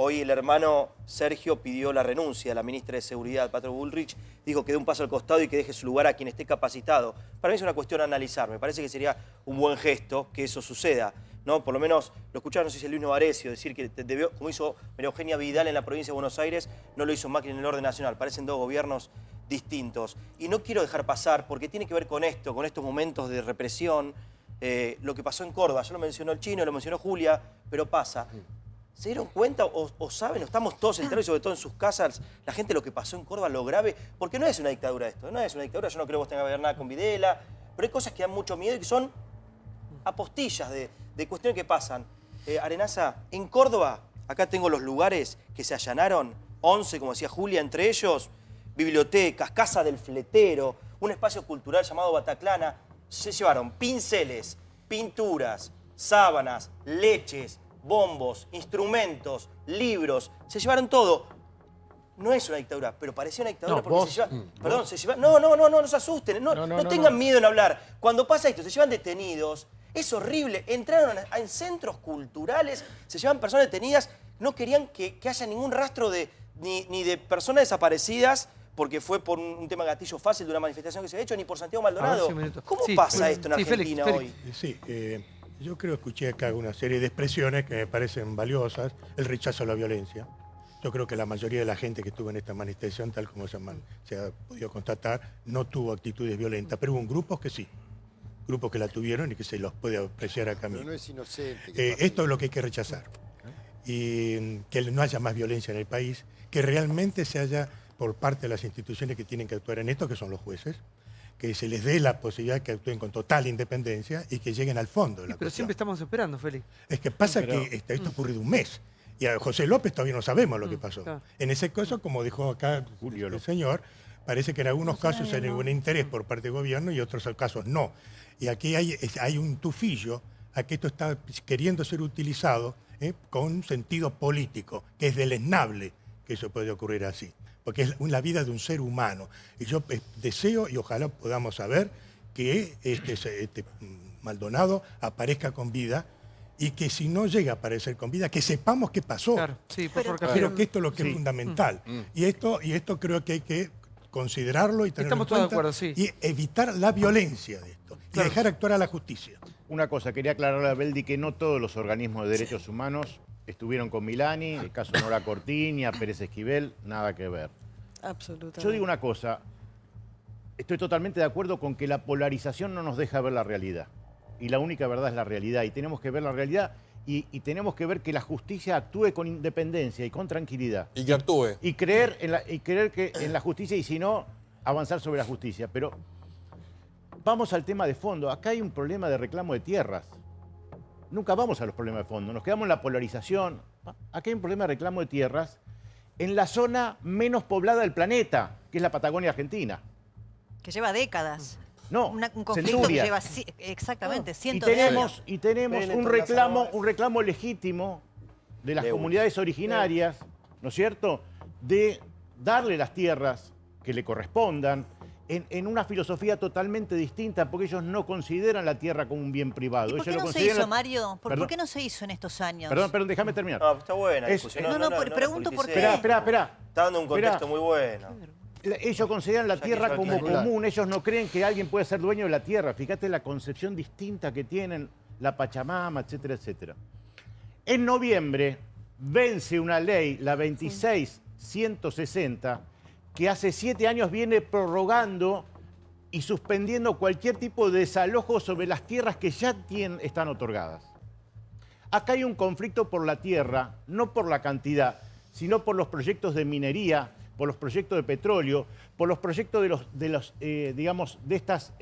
Hoy el hermano Sergio pidió la renuncia a la ministra de Seguridad, Pato Bullrich, dijo que dé un paso al costado y que deje su lugar a quien esté capacitado. Para mí es una cuestión a analizar, me parece que sería un buen gesto que eso suceda, ¿no? Por lo menos lo escucharon, no sé si es Luis Novarecio, decir que debió, como hizo María Eugenia Vidal en la provincia de Buenos Aires, no lo hizo Macri en el orden nacional, parecen dos gobiernos distintos. Y no quiero dejar pasar, porque tiene que ver con esto, con estos momentos de represión, lo que pasó en Córdoba, ya lo mencionó el Chino, lo mencionó Julia, pero pasa. ¿Se dieron cuenta o saben, o estamos todos enterados, y sobre todo en sus casas, la gente lo que pasó en Córdoba, lo grave? Porque no es una dictadura esto, no es una dictadura, yo no creo que vos tengas que ver nada con Videla, pero hay cosas que dan mucho miedo y que son apostillas de cuestiones que pasan. Arenaza, en Córdoba, acá tengo los lugares que se allanaron, 11, como decía Julia, entre ellos, bibliotecas, Casa del Fletero, un espacio cultural llamado Bataclana. Se llevaron pinceles, pinturas, sábanas, leches, bombos, instrumentos, libros, se llevaron todo. No es una dictadura, pero parecía una dictadura porque se lleva... Perdón, se lleva... No se asusten, no tengan miedo en hablar. Cuando pasa esto, se llevan detenidos, es horrible. Entraron en centros culturales, se llevan personas detenidas, no querían que haya ningún rastro ni de personas desaparecidas, porque fue por un tema gatillo fácil de una manifestación que se ha hecho, ni por Santiago Maldonado. ¿Cómo pasa esto en Argentina hoy? Sí, yo creo que escuché acá una serie de expresiones que me parecen valiosas. El rechazo a la violencia. Yo creo que la mayoría de la gente que estuvo en esta manifestación, tal como se ha podido constatar, no tuvo actitudes violentas, pero hubo grupos que sí. Grupos que la tuvieron y que se los puede apreciar acá mismo. Pero no es inocente. Esto es lo que hay que rechazar. Y que no haya más violencia en el país, que realmente se haya, por parte de las instituciones que tienen que actuar en esto, que son los jueces, que se les dé la posibilidad que actúen con total independencia y que lleguen al fondo de la Pero cuestión. siempre estamos esperando, Félix. Es que pasa que esto ha ocurrido un mes. Y a José López todavía no sabemos lo que pasó. claro. En ese caso, como dijo acá el señor, parece que en algunos casos hay un interés por parte del gobierno y otros casos no. Y aquí hay un tufillo a que esto está queriendo ser utilizado con un sentido político, que es deleznable que eso puede ocurrir así. Porque es la vida de un ser humano. Y yo deseo y ojalá podamos saber que este Maldonado aparezca con vida y que si no llega a aparecer con vida, que sepamos qué pasó. Claro, sí, por favor, Creo que esto es lo que es fundamental. Y esto creo que hay que considerarlo y tenerlo en Estamos todos de cuenta acuerdo, sí. y evitar la violencia de esto y dejar actuar a la justicia. Una cosa, quería aclararle a Beldi que no todos los organismos de derechos humanos estuvieron con Milani, el caso Nora Cortiña, Pérez Esquivel, nada que ver. Absolutamente. Yo digo una cosa, estoy totalmente de acuerdo con que la polarización no nos deja ver la realidad. Y la única verdad es la realidad. Y tenemos que ver la realidad y tenemos que ver que la justicia actúe con independencia y con tranquilidad. Y que actúe. Y creer en la justicia y si no, avanzar sobre la justicia. Pero vamos al tema de fondo. Acá hay un problema de reclamo de tierras. Nunca vamos a los problemas de fondo. Nos quedamos en la polarización. Acá hay un problema de reclamo de tierras en la zona menos poblada del planeta, que es la Patagonia Argentina. Que lleva décadas. No, Un conflicto que centurias. lleva exactamente Y cientos de años. tenemos un reclamo legítimo de las Lewis. comunidades originarias, ¿no es cierto?, de darle las tierras que le correspondan en una filosofía totalmente distinta, porque ellos no consideran la tierra como un bien privado. ¿Y por qué Ellos no lo se consideran hizo, Mario? ¿Por qué no se hizo en estos años? Perdón, déjame terminar. No, está buena la discusión. Pregunto por qué. Espera. Está dando un contexto muy bueno. Ellos consideran la tierra como espectacular. común, ellos no creen que alguien puede ser dueño de la tierra. Fíjate la concepción distinta que tienen, la Pachamama, etcétera, etcétera. En noviembre vence una ley, la 26.160, que hace 7 años viene prorrogando y suspendiendo cualquier tipo de desalojo sobre las tierras que ya están otorgadas. Acá hay un conflicto por la tierra, no por la cantidad, sino por los proyectos de minería, por los proyectos de petróleo, por los proyectos de estas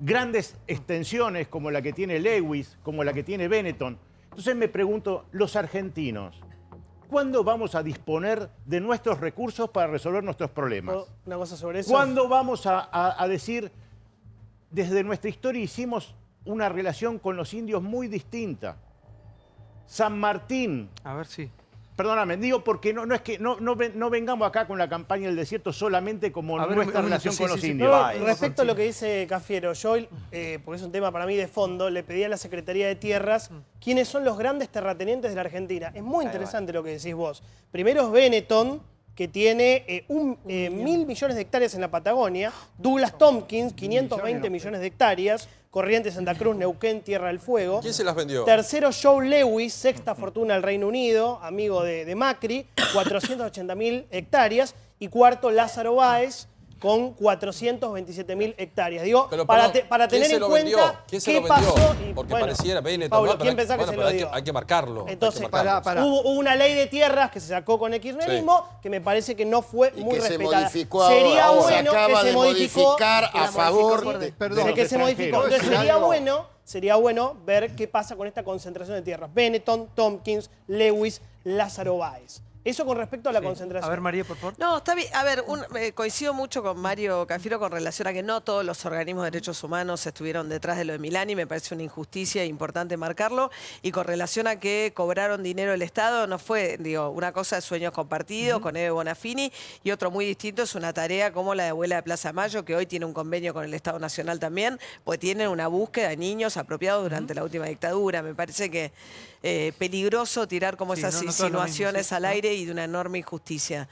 grandes extensiones como la que tiene Lewis, como la que tiene Benetton. Entonces me pregunto, los argentinos, ¿cuándo vamos a disponer de nuestros recursos para resolver nuestros problemas? Una cosa sobre eso. ¿Cuándo vamos a decir, desde nuestra historia hicimos una relación con los indios muy distinta? San Martín. A ver, sí. Perdóname, digo porque no es que no vengamos acá con la campaña del desierto solamente como nuestra relación con los indios. No, respecto a lo que dice Cafiero, yo, porque es un tema para mí de fondo, le pedí a la Secretaría de Tierras quiénes son los grandes terratenientes de la Argentina. Es muy interesante lo que decís vos. Primero es Benetton, que tiene 1.000 millones de hectáreas en la Patagonia. Douglas Tompkins, 520 millones de hectáreas. Corrientes, Santa Cruz, Neuquén, Tierra del Fuego. ¿Quién se las vendió? Tercero, Joe Lewis, sexta fortuna del Reino Unido, amigo de Macri, 480.000 hectáreas. Y cuarto, Lázaro Báez, con 427.000 hectáreas. Digo, Pero, para perdón, tener en cuenta ¿quién se qué lo vendió? pasó. Y, Porque bueno, pareciera Benetton. Pablo, ¿no? ¿quién pensás que se pero lo hay dio? hay que marcarlo. Entonces, hay que marcarlo. Hubo una ley de tierras que se sacó con el kirchnerismo que me parece que no fue muy que se respetada. modificó Sería ahora. bueno Se acaba que de se modificó. modificar a favor de que se modificó. Entonces sería bueno ver qué pasa con esta concentración de tierras. Benetton, Tompkins, Lewis, Lázaro Báez. Eso con respecto a la concentración. A ver, María, por favor. No, está bien. A ver, coincido mucho con Mario Cafiero con relación a que no todos los organismos de derechos humanos estuvieron detrás de lo de Milani. Me parece una injusticia importante marcarlo. Y con relación a que cobraron dinero del Estado, no fue, digo, una cosa de sueños compartidos con Eve Bonafini y otro muy distinto es una tarea como la de Abuela de Plaza Mayo, que hoy tiene un convenio con el Estado Nacional también, pues tienen una búsqueda de niños apropiados durante la última dictadura. Me parece que peligroso tirar como esas insinuaciones al aire y de una enorme injusticia.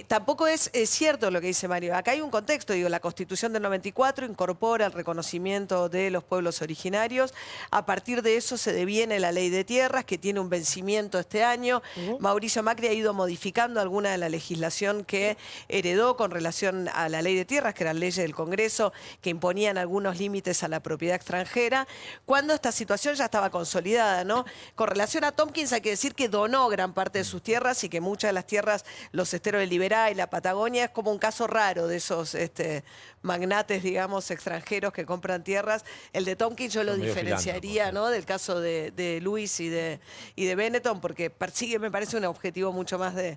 Tampoco es cierto lo que dice Mario. Acá hay un contexto, digo, la Constitución del 94 incorpora el reconocimiento de los pueblos originarios. A partir de eso se deviene la Ley de Tierras, que tiene un vencimiento este año. Mauricio Macri ha ido modificando alguna de la legislación que heredó con relación a la Ley de Tierras, que eran leyes del Congreso que imponían algunos límites a la propiedad extranjera, cuando esta situación ya estaba consolidada, ¿no? Con relación a Tompkins hay que decir que donó gran parte de sus tierras y que muchas de las tierras, los esteros de Liberá y la Patagonia, es como un caso raro de esos magnates, digamos, extranjeros que compran tierras. El de Tompkins yo lo diferenciaría, ¿no?, del caso de Lewis y de Benetton, porque persigue, me parece, un objetivo mucho más de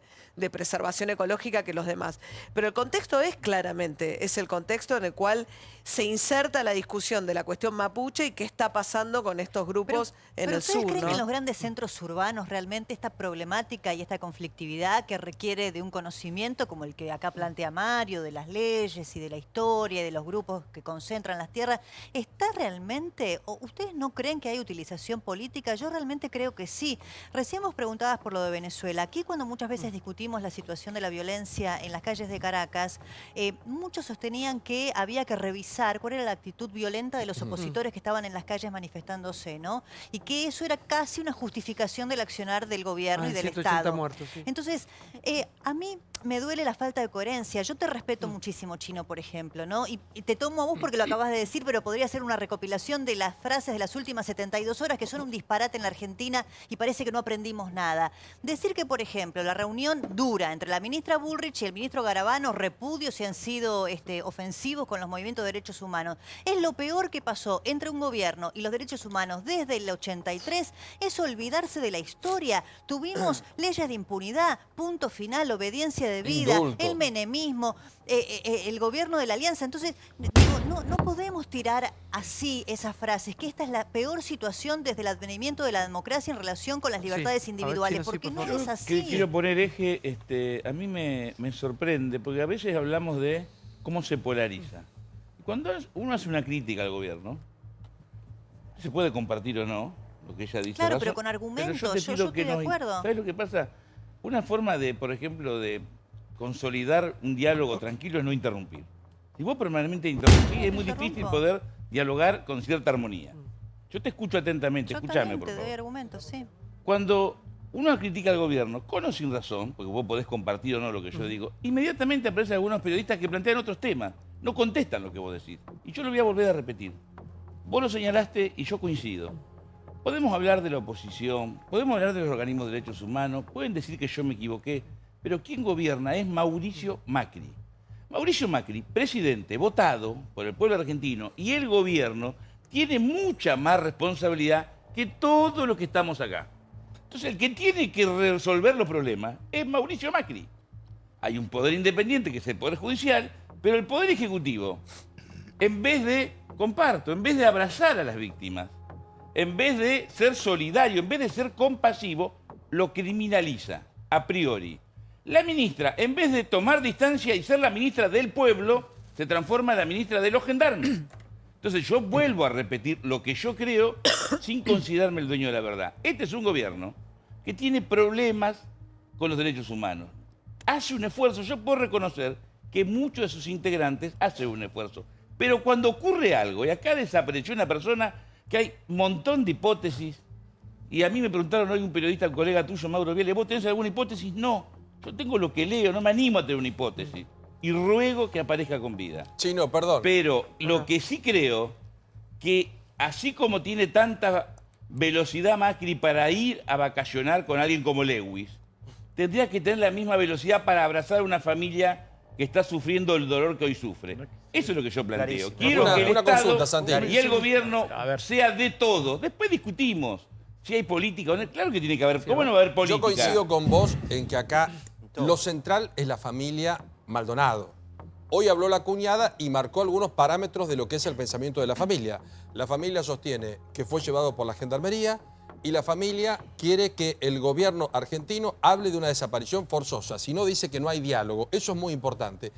preservación ecológica que los demás. Pero el contexto es claramente, es el contexto en el cual se inserta la discusión de la cuestión mapuche y qué está pasando con estos grupos en el sur, ¿Ustedes creen ¿no? que en los grandes centros urbanos realmente esta problemática y esta conflictividad que requiere de un conocimiento como el que acá plantea Mario, de las leyes y de la historia y de los grupos que concentran las tierras, está realmente, o ustedes no creen que hay utilización política? Yo realmente creo que sí. Recién vos preguntabas por lo de Venezuela. Aquí cuando muchas veces discutimos la situación de la violencia en las calles de Caracas, muchos sostenían que había que revisar cuál era la actitud violenta de los opositores que estaban en las calles manifestándose, ¿no? Y que eso era casi una justificación del accionar del gobierno y del 180 Estado. muertos, sí. Entonces, a mí me duele la falta de coherencia. Yo te respeto muchísimo, Chino, por ejemplo, ¿no? Y te tomo a vos porque lo acabas de decir, pero podría ser una recopilación de las frases de las últimas 72 horas que son un disparate en la Argentina y parece que no aprendimos nada. Decir que, por ejemplo, la reunión dura entre la ministra Bullrich y el ministro Garabano, repudios y han sido ofensivos con los movimientos de derechos humanos, es lo peor que pasó entre un gobierno y los derechos humanos desde el 83, es olvidarse de la historia. Tuvimos leyes de impunidad, punto final, obediencia de vida, Indulto. el menemismo, el gobierno de la Alianza. Entonces, digo, no podemos tirar así esas frases, que esta es la peor situación desde el advenimiento de la democracia en relación con las libertades individuales, porque no es así. Quiero poner eje, a mí me sorprende, porque a veces hablamos de cómo se polariza. Cuando uno hace una crítica al gobierno, se puede compartir o no, lo que ella dice. Claro, razón, pero con argumentos, yo te yo pido estoy de acuerdo. ¿Sabes lo que pasa? Una forma de, por ejemplo, de consolidar un diálogo tranquilo es no interrumpir. Si vos permanentemente interrumpís, es muy difícil poder dialogar con cierta armonía. Yo te escucho atentamente, escúchame, por Te doy favor. argumentos, sí. Cuando uno critica al gobierno, con o sin razón, porque vos podés compartir o no lo que yo digo, inmediatamente aparecen algunos periodistas que plantean otros temas, no contestan lo que vos decís. Y yo lo voy a volver a repetir. Vos lo señalaste y yo coincido. Podemos hablar de la oposición, podemos hablar de los organismos de derechos humanos, pueden decir que yo me equivoqué, pero quien gobierna es Mauricio Macri. Mauricio Macri, presidente, votado por el pueblo argentino, y el gobierno tiene mucha más responsabilidad que todos los que estamos acá. Entonces, el que tiene que resolver los problemas es Mauricio Macri. Hay un poder independiente que es el Poder Judicial, pero el Poder Ejecutivo, en vez de abrazar a las víctimas, en vez de ser solidario, en vez de ser compasivo, lo criminaliza a priori. La ministra, en vez de tomar distancia y ser la ministra del pueblo, se transforma en la ministra de los gendarmes. Entonces yo vuelvo a repetir lo que yo creo sin considerarme el dueño de la verdad. Este es un gobierno que tiene problemas con los derechos humanos. Hace un esfuerzo, yo puedo reconocer que muchos de sus integrantes hacen un esfuerzo. Pero cuando ocurre algo, y acá desapareció una persona que hay un montón de hipótesis, y a mí me preguntaron hoy un periodista, un colega tuyo, Mauro Viale, ¿vos tenés alguna hipótesis? No, yo tengo lo que leo, no me animo a tener una hipótesis. Y ruego que aparezca con vida. Chino, perdón. Pero lo que sí creo, que así como tiene tanta velocidad Macri para ir a vacacionar con alguien como Lewis, tendría que tener la misma velocidad para abrazar a una familia que está sufriendo el dolor que hoy sufre. Eso es lo que yo planteo. Clarísimo. Quiero que el Estado consulta, Santiago. y el gobierno sea de todo. Después discutimos si hay política o no. Claro que tiene que haber. ¿Cómo no va a haber política? Yo coincido con vos en que acá lo central es la familia Maldonado. Hoy habló la cuñada y marcó algunos parámetros de lo que es el pensamiento de la familia. La familia sostiene que fue llevado por la gendarmería y la familia quiere que el gobierno argentino hable de una desaparición forzosa. Si no, dice que no hay diálogo. Eso es muy importante.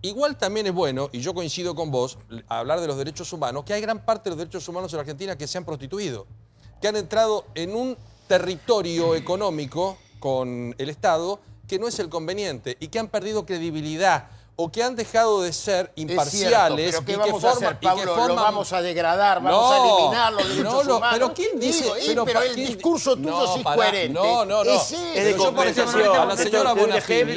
Igual también es bueno, y yo coincido con vos, hablar de los derechos humanos, que hay gran parte de los derechos humanos en la Argentina que se han prostituido, que han entrado en un territorio económico con el Estado que no es el conveniente y que han perdido credibilidad o que han dejado de ser imparciales. Pero ¿qué vamos a hacer, Pablo? ¿Lo vamos a degradar? ¿Vamos a eliminar los derechos humanos? Pero ¿quién dice? Pero el discurso tuyo sí es coherente. No. Es de compensación. A la señora Bonafini,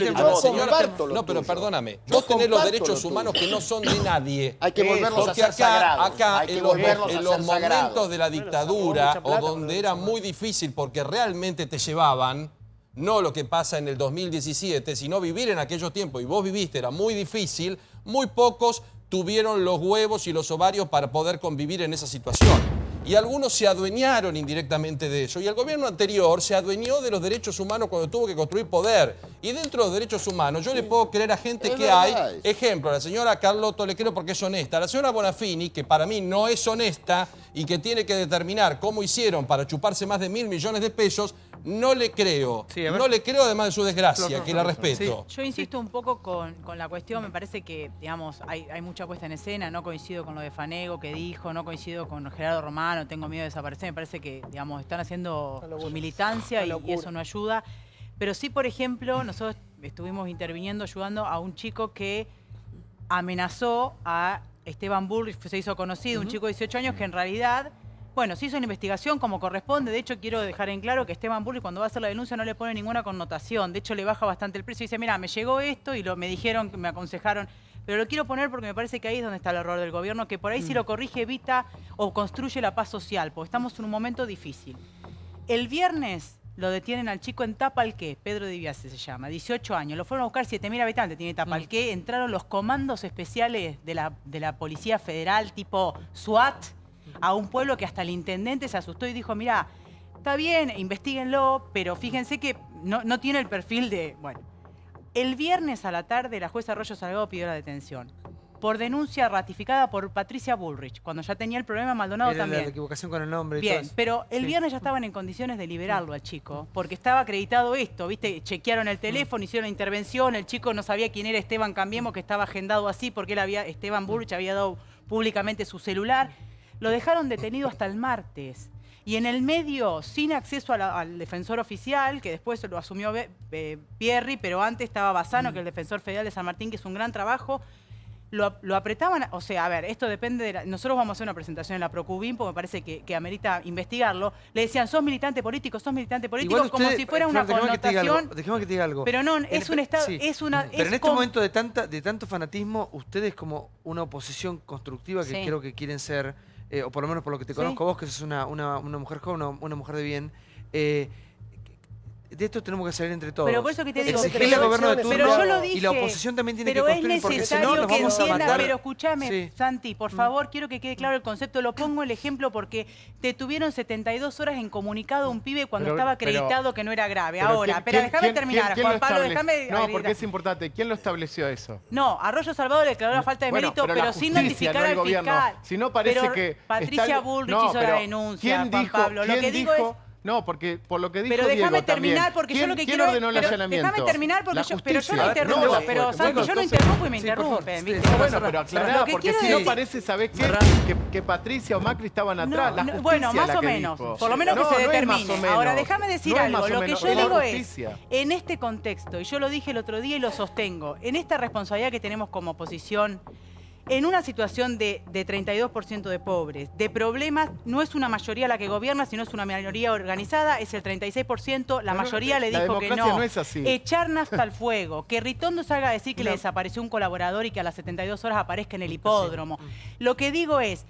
no, pero perdóname. Vos tenés los derechos humanos que no son de nadie. Hay que volverlos a ser sagrados. Acá, en los momentos de la dictadura, o donde era muy difícil porque realmente te llevaban, no lo que pasa en el 2017, sino vivir en aquellos tiempos, y vos viviste, era muy difícil, muy pocos tuvieron los huevos y los ovarios para poder convivir en esa situación. Y algunos se adueñaron indirectamente de eso. Y el gobierno anterior se adueñó de los derechos humanos cuando tuvo que construir poder. Y dentro de los derechos humanos yo le puedo creer a gente que hay, ejemplo, a la señora Carlotto le creo porque es honesta, a la señora Bonafini, que para mí no es honesta y que tiene que determinar cómo hicieron para chuparse más de 1.000 millones de pesos, no le creo. No le creo además de su desgracia, que la respeto. Yo insisto un poco con la cuestión, me parece que, digamos, hay mucha puesta en escena, no coincido con lo de Fanego que dijo, no coincido con Gerardo Romano, tengo miedo de desaparecer, me parece que, digamos, están haciendo su militancia y eso no ayuda. Pero sí, por ejemplo, nosotros estuvimos interviniendo, ayudando a un chico que amenazó a Esteban Bullrich, se hizo conocido, un chico de 18 años que en realidad... Bueno, se hizo una investigación como corresponde. De hecho, quiero dejar en claro que Esteban Bullrich cuando va a hacer la denuncia no le pone ninguna connotación. De hecho, le baja bastante el precio y dice, mira, me llegó esto y me dijeron, me aconsejaron. Pero lo quiero poner porque me parece que ahí es donde está el error del gobierno, que por ahí si lo corrige evita o construye la paz social, porque estamos en un momento difícil. El viernes lo detienen al chico en Tapalqué, Pedro Dibiase se llama, 18 años. Lo fueron a buscar, 7.000 habitantes tiene Tapalqué. Entraron los comandos especiales de la Policía Federal, tipo SWAT, a un pueblo que hasta el intendente se asustó y dijo, mira, está bien, investíguenlo, pero fíjense que no tiene el perfil de... Bueno, El viernes a la tarde la jueza Arroyo Salgado pidió la detención por denuncia ratificada por Patricia Bullrich, cuando ya tenía el problema Maldonado Era también. la equivocación con el nombre y Bien, todo eso. pero el Sí. viernes ya estaban en condiciones de liberarlo al chico, porque estaba acreditado esto, ¿viste? Chequearon el teléfono, hicieron la intervención, el chico no sabía quién era Esteban Cambiemos, que estaba agendado así porque Esteban Bullrich había dado públicamente su celular. Lo dejaron detenido hasta el martes. Y en el medio, sin acceso al defensor oficial, que después lo asumió Pierri, pero antes estaba Bassano, que es el defensor federal de San Martín, que es un gran trabajo. Lo apretaban, o sea, a ver, esto depende de nosotros vamos a hacer una presentación en la Procubín, porque me parece que amerita investigarlo. Le decían, sos militante político, Igual como usted, si fuera una Flor, connotación. Dejemos que te diga algo. Pero no, es un estado, sí. es una... Pero es en este con- momento de tanto fanatismo, ustedes como una oposición constructiva que Sí. creo que quieren ser, o por lo menos por lo que te Sí. conozco vos, que sos una mujer joven, una mujer de bien, de esto tenemos que salir entre todos. Pero por eso que te digo, Exigirle al gobierno de turno, pero yo lo dije, y la oposición también tiene que pero construir, es porque si no necesario nos que vamos a entienda, matar. pero escúchame, Sí. Santi, por favor, quiero que quede claro el concepto. Lo pongo el ejemplo porque te tuvieron 72 horas en comunicado un pibe cuando estaba acreditado que no era grave. Ahora, pero déjame terminar, quién Juan lo Pablo, establece? déjame... No, porque es importante. ¿Quién lo estableció eso? No, Arroyo Salvador le declaró la falta de Bueno, mérito, la pero sin justicia, notificar no el al gobierno. fiscal. Si no parece Pero que Patricia está- Bullrich No, hizo pero la denuncia, ¿quién Juan dijo, Pablo. Lo quién que digo dijo- es... No, porque por lo que dijo Pero déjame Diego terminar también. porque yo lo que ¿Quién quiero ordenó el pero allanamiento? déjame terminar porque La yo no justicia. interrumpo, No, pero bueno, Santi, yo no entonces- interrumpo y me Sí, por favor. interrumpen, Sí, ¿viste? bueno, pero aclará, Lo que porque quiero si no decir- parece, ¿sabés qué? Que Patricia o Macri estaban atrás. La justicia bueno, más la o que menos, dijo. por lo menos No, que se no es determine. más o menos. Ahora, déjame decir No es algo. más o Lo que menos, yo es la digo es, justicia. en este contexto, y yo lo dije el otro día y lo sostengo, en esta responsabilidad que tenemos como oposición, en una situación de 32% de pobres, de problemas, no es una mayoría la que gobierna, sino es una minoría organizada, es el 36%, la No, mayoría le la dijo que democracia no. no es así. Echar nafta al fuego, que Ritondo salga a decir que le No. desapareció un colaborador y que a las 72 horas aparezca en el hipódromo. Lo que digo es,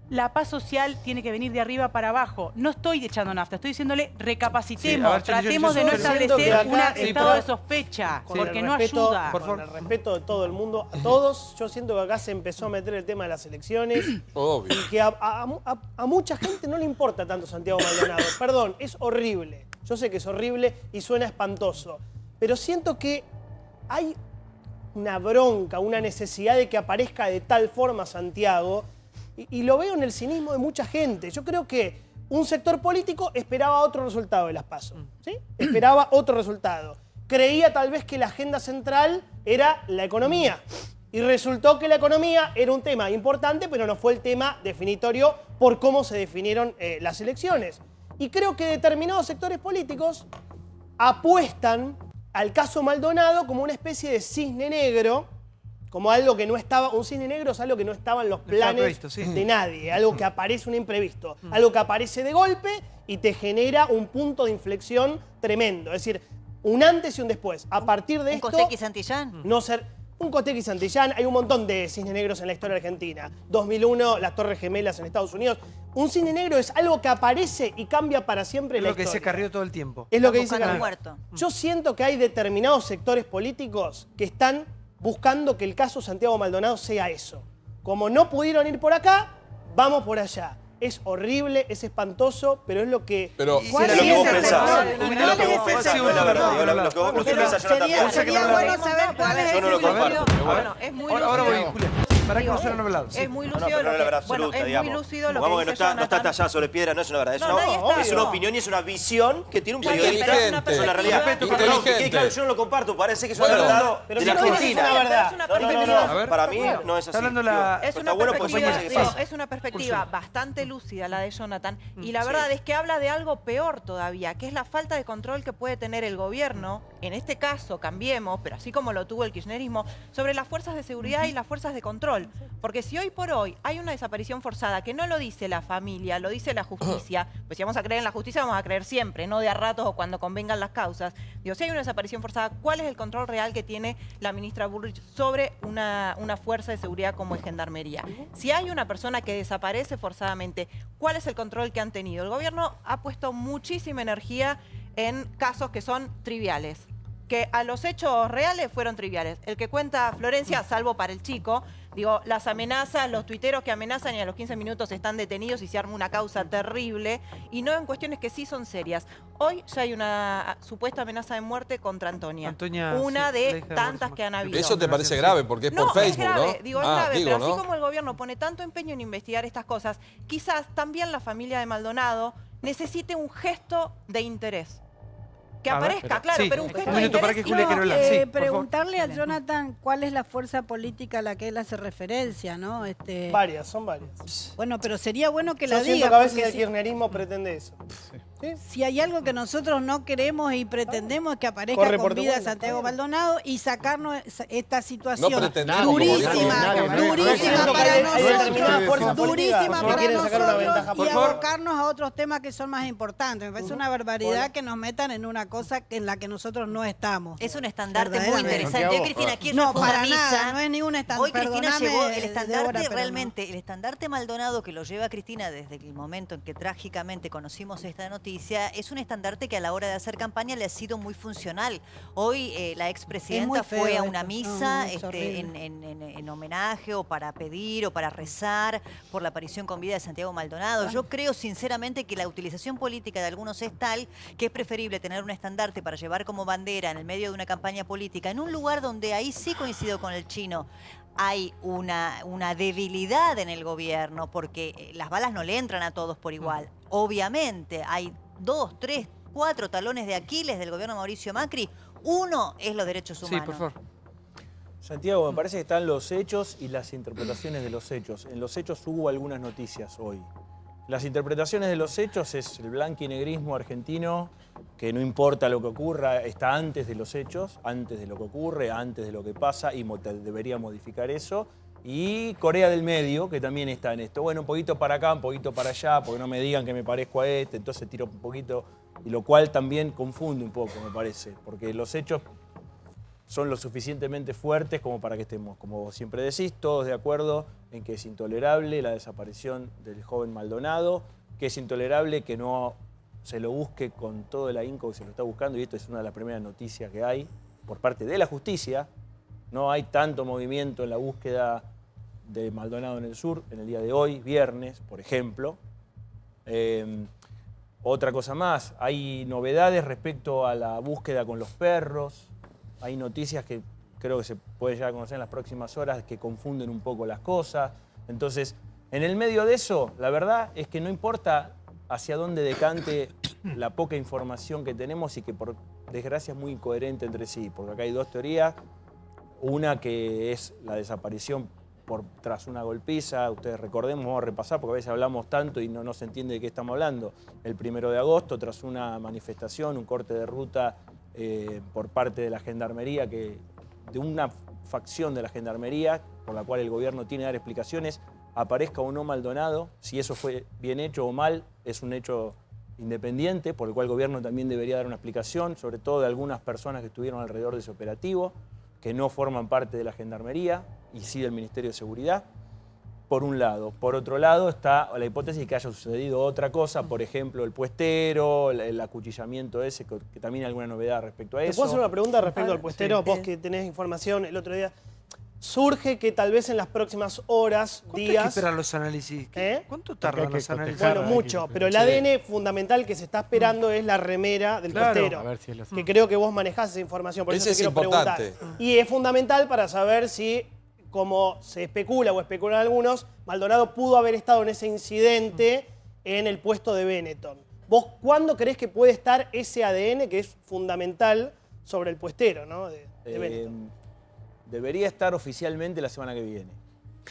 la paz social tiene que venir de arriba para abajo. No estoy echando nafta, estoy diciéndole recapacitemos, Sí, a ver, tratemos de no Yo siento que establecer acá un entra- estado de sospecha, Con porque el no respeto- ayuda. Con el respeto de todo el mundo, a todos, yo siento que acá se empezó a meter el tema de las elecciones Obvio. y que a mucha gente no le importa tanto Santiago Maldonado. Perdón, es horrible. Yo sé que es horrible y suena espantoso, pero siento que hay una bronca, una necesidad de que aparezca de tal forma Santiago y lo veo en el cinismo de mucha gente. Yo creo que un sector político esperaba otro resultado de las PASO, ¿sí? Esperaba otro resultado. Creía tal vez que la agenda central era la economía. Y resultó que la economía era un tema importante, pero no fue el tema definitorio por cómo se definieron las elecciones. Y creo que determinados sectores políticos apuestan al caso Maldonado como una especie de cisne negro, como algo que no estaba, un cisne negro es algo que no estaba en los No estaba planes previsto, sí. de nadie, algo que aparece un imprevisto, algo que aparece de golpe y te genera un punto de inflexión tremendo. Es decir, un antes y un después. A partir de esto... Costequi Santillán. No ser... Un Costequi Santillán, hay un montón de cisnes negros en la historia argentina. 2001, las Torres Gemelas en Estados Unidos. Un cisne negro es algo que aparece y cambia para siempre Es la lo que historia. dice Carrió todo el tiempo. Es lo que dice Buscando Carrió. muerto. Yo siento que hay determinados sectores políticos que están buscando que el caso Santiago Maldonado sea eso. Como no pudieron ir por acá, vamos por allá. Es horrible, es espantoso, pero es lo que... Pero ¿Cuál es lo que vos el pensás? sector? Es lo que vos pensás, no es la verdad. Yo lo que vos pensás, yo no también. Sería bueno saber cuál es Yo no lo ese juicio. comparto, pero Bueno, es muy Ahora voy, lúcido. Julia. Para que no suene hablado. Es muy No, lúcido pero no lo es la verdad que... Bueno, absoluta, es muy digamos. lúcido lo Pongamos que que dice no está Jonathan. tallado sobre piedra, no es una verdad. Es, No, nadie está, es una no. opinión y es una visión que tiene un Está bien, pero es una periodista sobre la realidad. perspectiva. Perdón, que Inteligente. claro, yo no lo comparto, parece que es una Bueno, verdad pero de si la no es Argentina. una verdad. A ver. Para mí no es así. Está hablando la- Es Pero una está bueno porque perspectiva, parece que pasa. es una perspectiva bastante lúcida la de Jonathan y la verdad es que habla de algo peor todavía, que es la falta de control que puede tener el gobierno, en este caso Cambiemos, pero así como lo tuvo el kirchnerismo, sobre las fuerzas de seguridad y las fuerzas de control. Porque si hoy por hoy hay una desaparición forzada que no lo dice la familia, lo dice la justicia, pues si vamos a creer en la justicia vamos a creer siempre, no de a ratos o cuando convengan las causas. Digo, si hay una desaparición forzada, ¿cuál es el control real que tiene la ministra Bullrich sobre una fuerza de seguridad como es Gendarmería? Si hay una persona que desaparece forzadamente, ¿cuál es el control que han tenido? El gobierno ha puesto muchísima energía en casos que son triviales. que a los hechos reales fueron triviales. El que cuenta Florencia, salvo para el chico, digo, las amenazas, los tuiteros que amenazan y a los 15 minutos están detenidos y se arma una causa terrible, y no en cuestiones que sí son serias. Hoy ya hay una supuesta amenaza de muerte contra Antonia. Una de tantas que han habido. Eso te parece grave porque es por Facebook, es grave, ¿no? Digo, es grave, pero ¿no? así como el gobierno pone tanto empeño en investigar estas cosas, quizás también la familia de Maldonado necesite un gesto de interés. Que aparezca, claro, pero un gesto de interés. Preguntarle a Jonathan cuál es la fuerza política a la que él hace referencia, ¿no? Varias, son varias. Bueno, pero sería bueno que Yo la siento diga. que a veces porque el kirchnerismo pretende eso. Si hay algo que nosotros no queremos y pretendemos es que aparezca Corre con por tu vida cuenta. Santiago Maldonado y sacarnos esta situación pretendemos, durísima, durísima para nosotros, durísima para quieren sacar una ventaja. nosotros y abocarnos a otros temas que son más importantes. Me parece una barbaridad que nos metan en una cosa en la que nosotros no estamos. Es un estandarte muy interesante. Hoy Cristina Kirchner no, fue una para misa. nada, no es ningún estandarte. Hoy Cristina Perdóname, llevó el estandarte Débora, pero realmente, el estandarte Maldonado que lo lleva Cristina desde el momento en que trágicamente conocimos esta noticia, es un estandarte que a la hora de hacer campaña le ha sido muy funcional. Hoy la expresidenta fue a una misa en homenaje o para pedir o para rezar por la aparición con vida de Santiago Maldonado. Yo creo sinceramente que la utilización política de algunos es tal que es preferible tener un estandarte para llevar como bandera en el medio de una campaña política en un lugar donde ahí sí coincido con el chino. Hay una debilidad en el gobierno porque las balas no le entran a todos por igual. Obviamente hay 2, 3, 4 talones de Aquiles del gobierno de Mauricio Macri. Uno es los derechos humanos. Sí, por favor. Santiago, me parece que están los hechos y las interpretaciones de los hechos. En los hechos hubo algunas noticias hoy. Las interpretaciones de los hechos es el blanquinegrismo argentino, que no importa lo que ocurra, está antes de los hechos, antes de lo que ocurre, antes de lo que pasa, y debería modificar eso. Y Corea del Medio, que también está en esto. Bueno, un poquito para acá, un poquito para allá, porque no me digan que me parezco a este, entonces tiro un poquito, y lo cual también confunde un poco, me parece, porque los hechos son lo suficientemente fuertes como para que estemos, como vos siempre decís, todos de acuerdo en que es intolerable la desaparición del joven Maldonado, que es intolerable que no se lo busque con todo el ahínco que se lo está buscando, y esto es una de las primeras noticias que hay por parte de la justicia. No hay tanto movimiento en la búsqueda de Maldonado en el sur en el día de hoy, viernes, por ejemplo. Otra cosa más, hay novedades respecto a la búsqueda con los perros. Hay noticias que creo que se puede llegar a conocer en las próximas horas que confunden un poco las cosas. Entonces, en el medio de eso, la verdad es que no importa hacia dónde decante la poca información que tenemos y que por desgracia es muy incoherente entre sí, porque acá hay dos teorías. Una que es la desaparición tras una golpiza. Ustedes recordemos, vamos a repasar porque a veces hablamos tanto y no se entiende de qué estamos hablando. El 1 de agosto, tras una manifestación, un corte de ruta por parte de la Gendarmería, de una facción de la Gendarmería, por la cual el gobierno tiene que dar explicaciones, aparezca o no Maldonado. Si eso fue bien hecho o mal, es un hecho independiente, por el cual el gobierno también debería dar una explicación, sobre todo de algunas personas que estuvieron alrededor de ese operativo, que no forman parte de la Gendarmería y sí del Ministerio de Seguridad, por un lado. Por otro lado está la hipótesis de que haya sucedido otra cosa, por ejemplo, el puestero, el acuchillamiento ese, que también hay alguna novedad respecto a eso. ¿Te puedo hacer una pregunta respecto al puestero? Vos que tenés información el otro día. Surge que tal vez en las próximas horas, días... ¿Cuánto hay que esperar los análisis? ¿Cuánto tardan los análisis? Bueno, mucho, pero el ADN fundamental que se está esperando es la remera del puestero. A ver si es que creo que vos manejás esa información, por eso te quiero preguntar. importante. Y es fundamental para saber si, como se especula o especulan algunos, Maldonado pudo haber estado en ese incidente en el puesto de Benetton. ¿Vos cuándo creés que puede estar ese ADN que es fundamental sobre el puestero, ¿no? de Benetton? Debería estar oficialmente la semana que viene.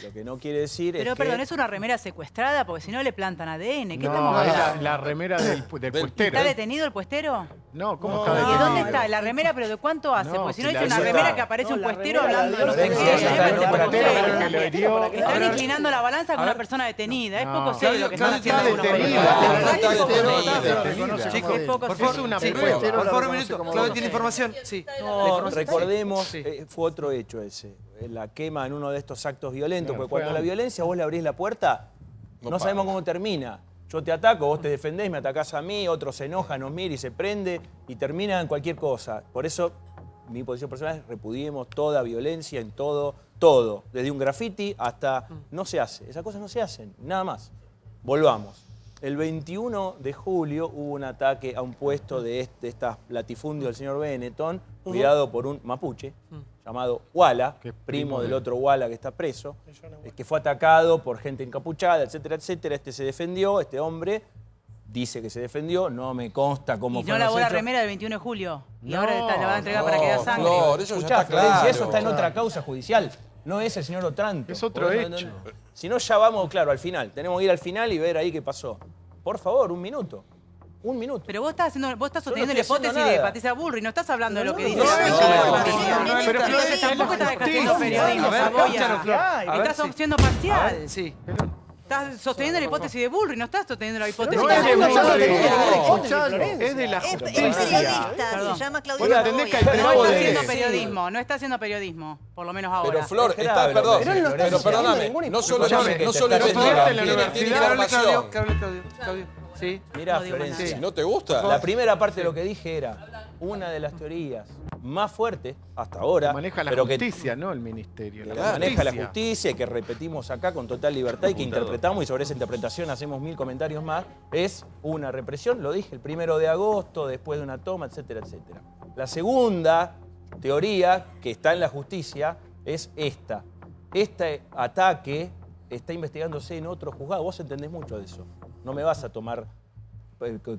Lo que no quiere decir Pero, es perdón, que... ¿es una remera secuestrada? Porque si no le plantan ADN. ¿Qué No, estamos es hablando? la remera del puestero. ¿Está detenido el puestero? No, ¿cómo No, está ¿y detenido? dónde está? ¿La remera, pero de cuánto hace? No, Porque si no si dice la una lleva- remera que aparece un la puestero remera hablando de no de sé Dios, qué. sí, está Es poco preparatoria, serio. que lo hirió. Están inclinando la balanza con una persona detenida. Es poco serio lo que están haciendo algunos periodistas. Chicos, Es poco por serio. favor, Sí, por favor, un minuto. Claudia tiene información. Sí. No, recordemos, fue otro hecho ese. La quema en uno de estos actos violentos. Bien, Porque fue cuando la antes. violencia vos le abrís la puerta, no sabemos cómo termina. Yo te ataco, vos te defendés, me atacás a mí, otro se enoja, nos mira y se prende y termina en cualquier cosa. Por eso mi posición personal es repudiemos toda violencia en todo, todo. Desde un graffiti hasta... No se hace, esas cosas no se hacen, nada más. Volvamos. El 21 de julio hubo un ataque a un puesto de estas latifundios del señor Benetton, cuidado por un mapuche, llamado Wala, primo del otro Wala que está preso, que fue atacado por gente encapuchada, etcétera, etcétera. Este se defendió, este hombre dice que se defendió, no me consta cómo fue. Y no lavó la remera del 21 de julio. Y ahora la van a entregar para que da sangre. Flor, eso Escuchá, ya está claro. Florencia, eso está en otra causa judicial. No es el señor Otranto. Es otro hecho. Si no, ya vamos, claro, al final. Tenemos que ir al final y ver ahí qué pasó. Por favor, un minuto. Un minuto. Pero vos estás sosteniendo no la estoy hipótesis haciendo de nada. Patricia Bullrich, no estás hablando de lo que dice. Pero Florencia, tampoco estás haciendo periodismo, Saboya. Estás siendo parcial. Sí. Estás sosteniendo la hipótesis de Bullrich, no estás sosteniendo la hipótesis No es de Bullrich. es de la Es justicia. periodista, se llama Claudio Bueno, entendés que Saboya. hay No de- está haciendo periodismo, no está haciendo periodismo, por lo menos ahora. Pero Flor, Es está, grave, perdón, pero él no está pero haciendo perdóname, ninguna no solo Escuchame, no que solo te estás investiga, en la tiene universidad. información. Claudio. Sí. Mirá, No digo más Florencia. Si no te gusta. La primera parte de lo que dije era una de las teorías más fuertes hasta ahora. Maneja la pero que justicia, no el ministerio. que maneja la justicia y que repetimos acá con total libertad y que interpretamos, y sobre esa interpretación hacemos 1000 comentarios más, es una represión, lo dije, el 1 de agosto, después de una toma, etcétera, etcétera. La segunda teoría que está en la justicia es esta. Este ataque está investigándose en otro juzgado. Vos entendés mucho de eso. No me vas a tomar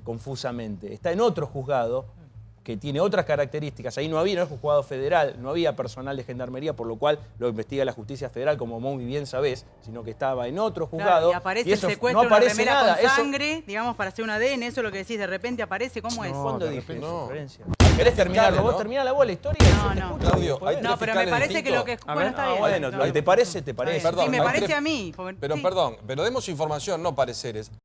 confusamente. Está en otro juzgado que tiene otras características. Ahí no es un juzgado federal, no había personal de gendarmería, por lo cual lo investiga la justicia federal, como muy bien sabés, sino que estaba en otro juzgado. Claro, y aparece eso el secuestro no de una aparece remera nada. con Eso- sangre, digamos, para hacer un ADN, eso es lo que decís, de repente aparece, ¿cómo es? ¿Cuándo de dije repente eso, no. Florencia? ¿Querés terminarlo? ¿Vos terminala vos la historia? y yo te escucho. Claudio, hay No, pero me parece que lo que... Bueno, está bien. Bueno, lo que te parece, te parece. Perdón, Sí, me hay parece tres- a mí. Pero sí. perdón, pero demos información, no pareceres.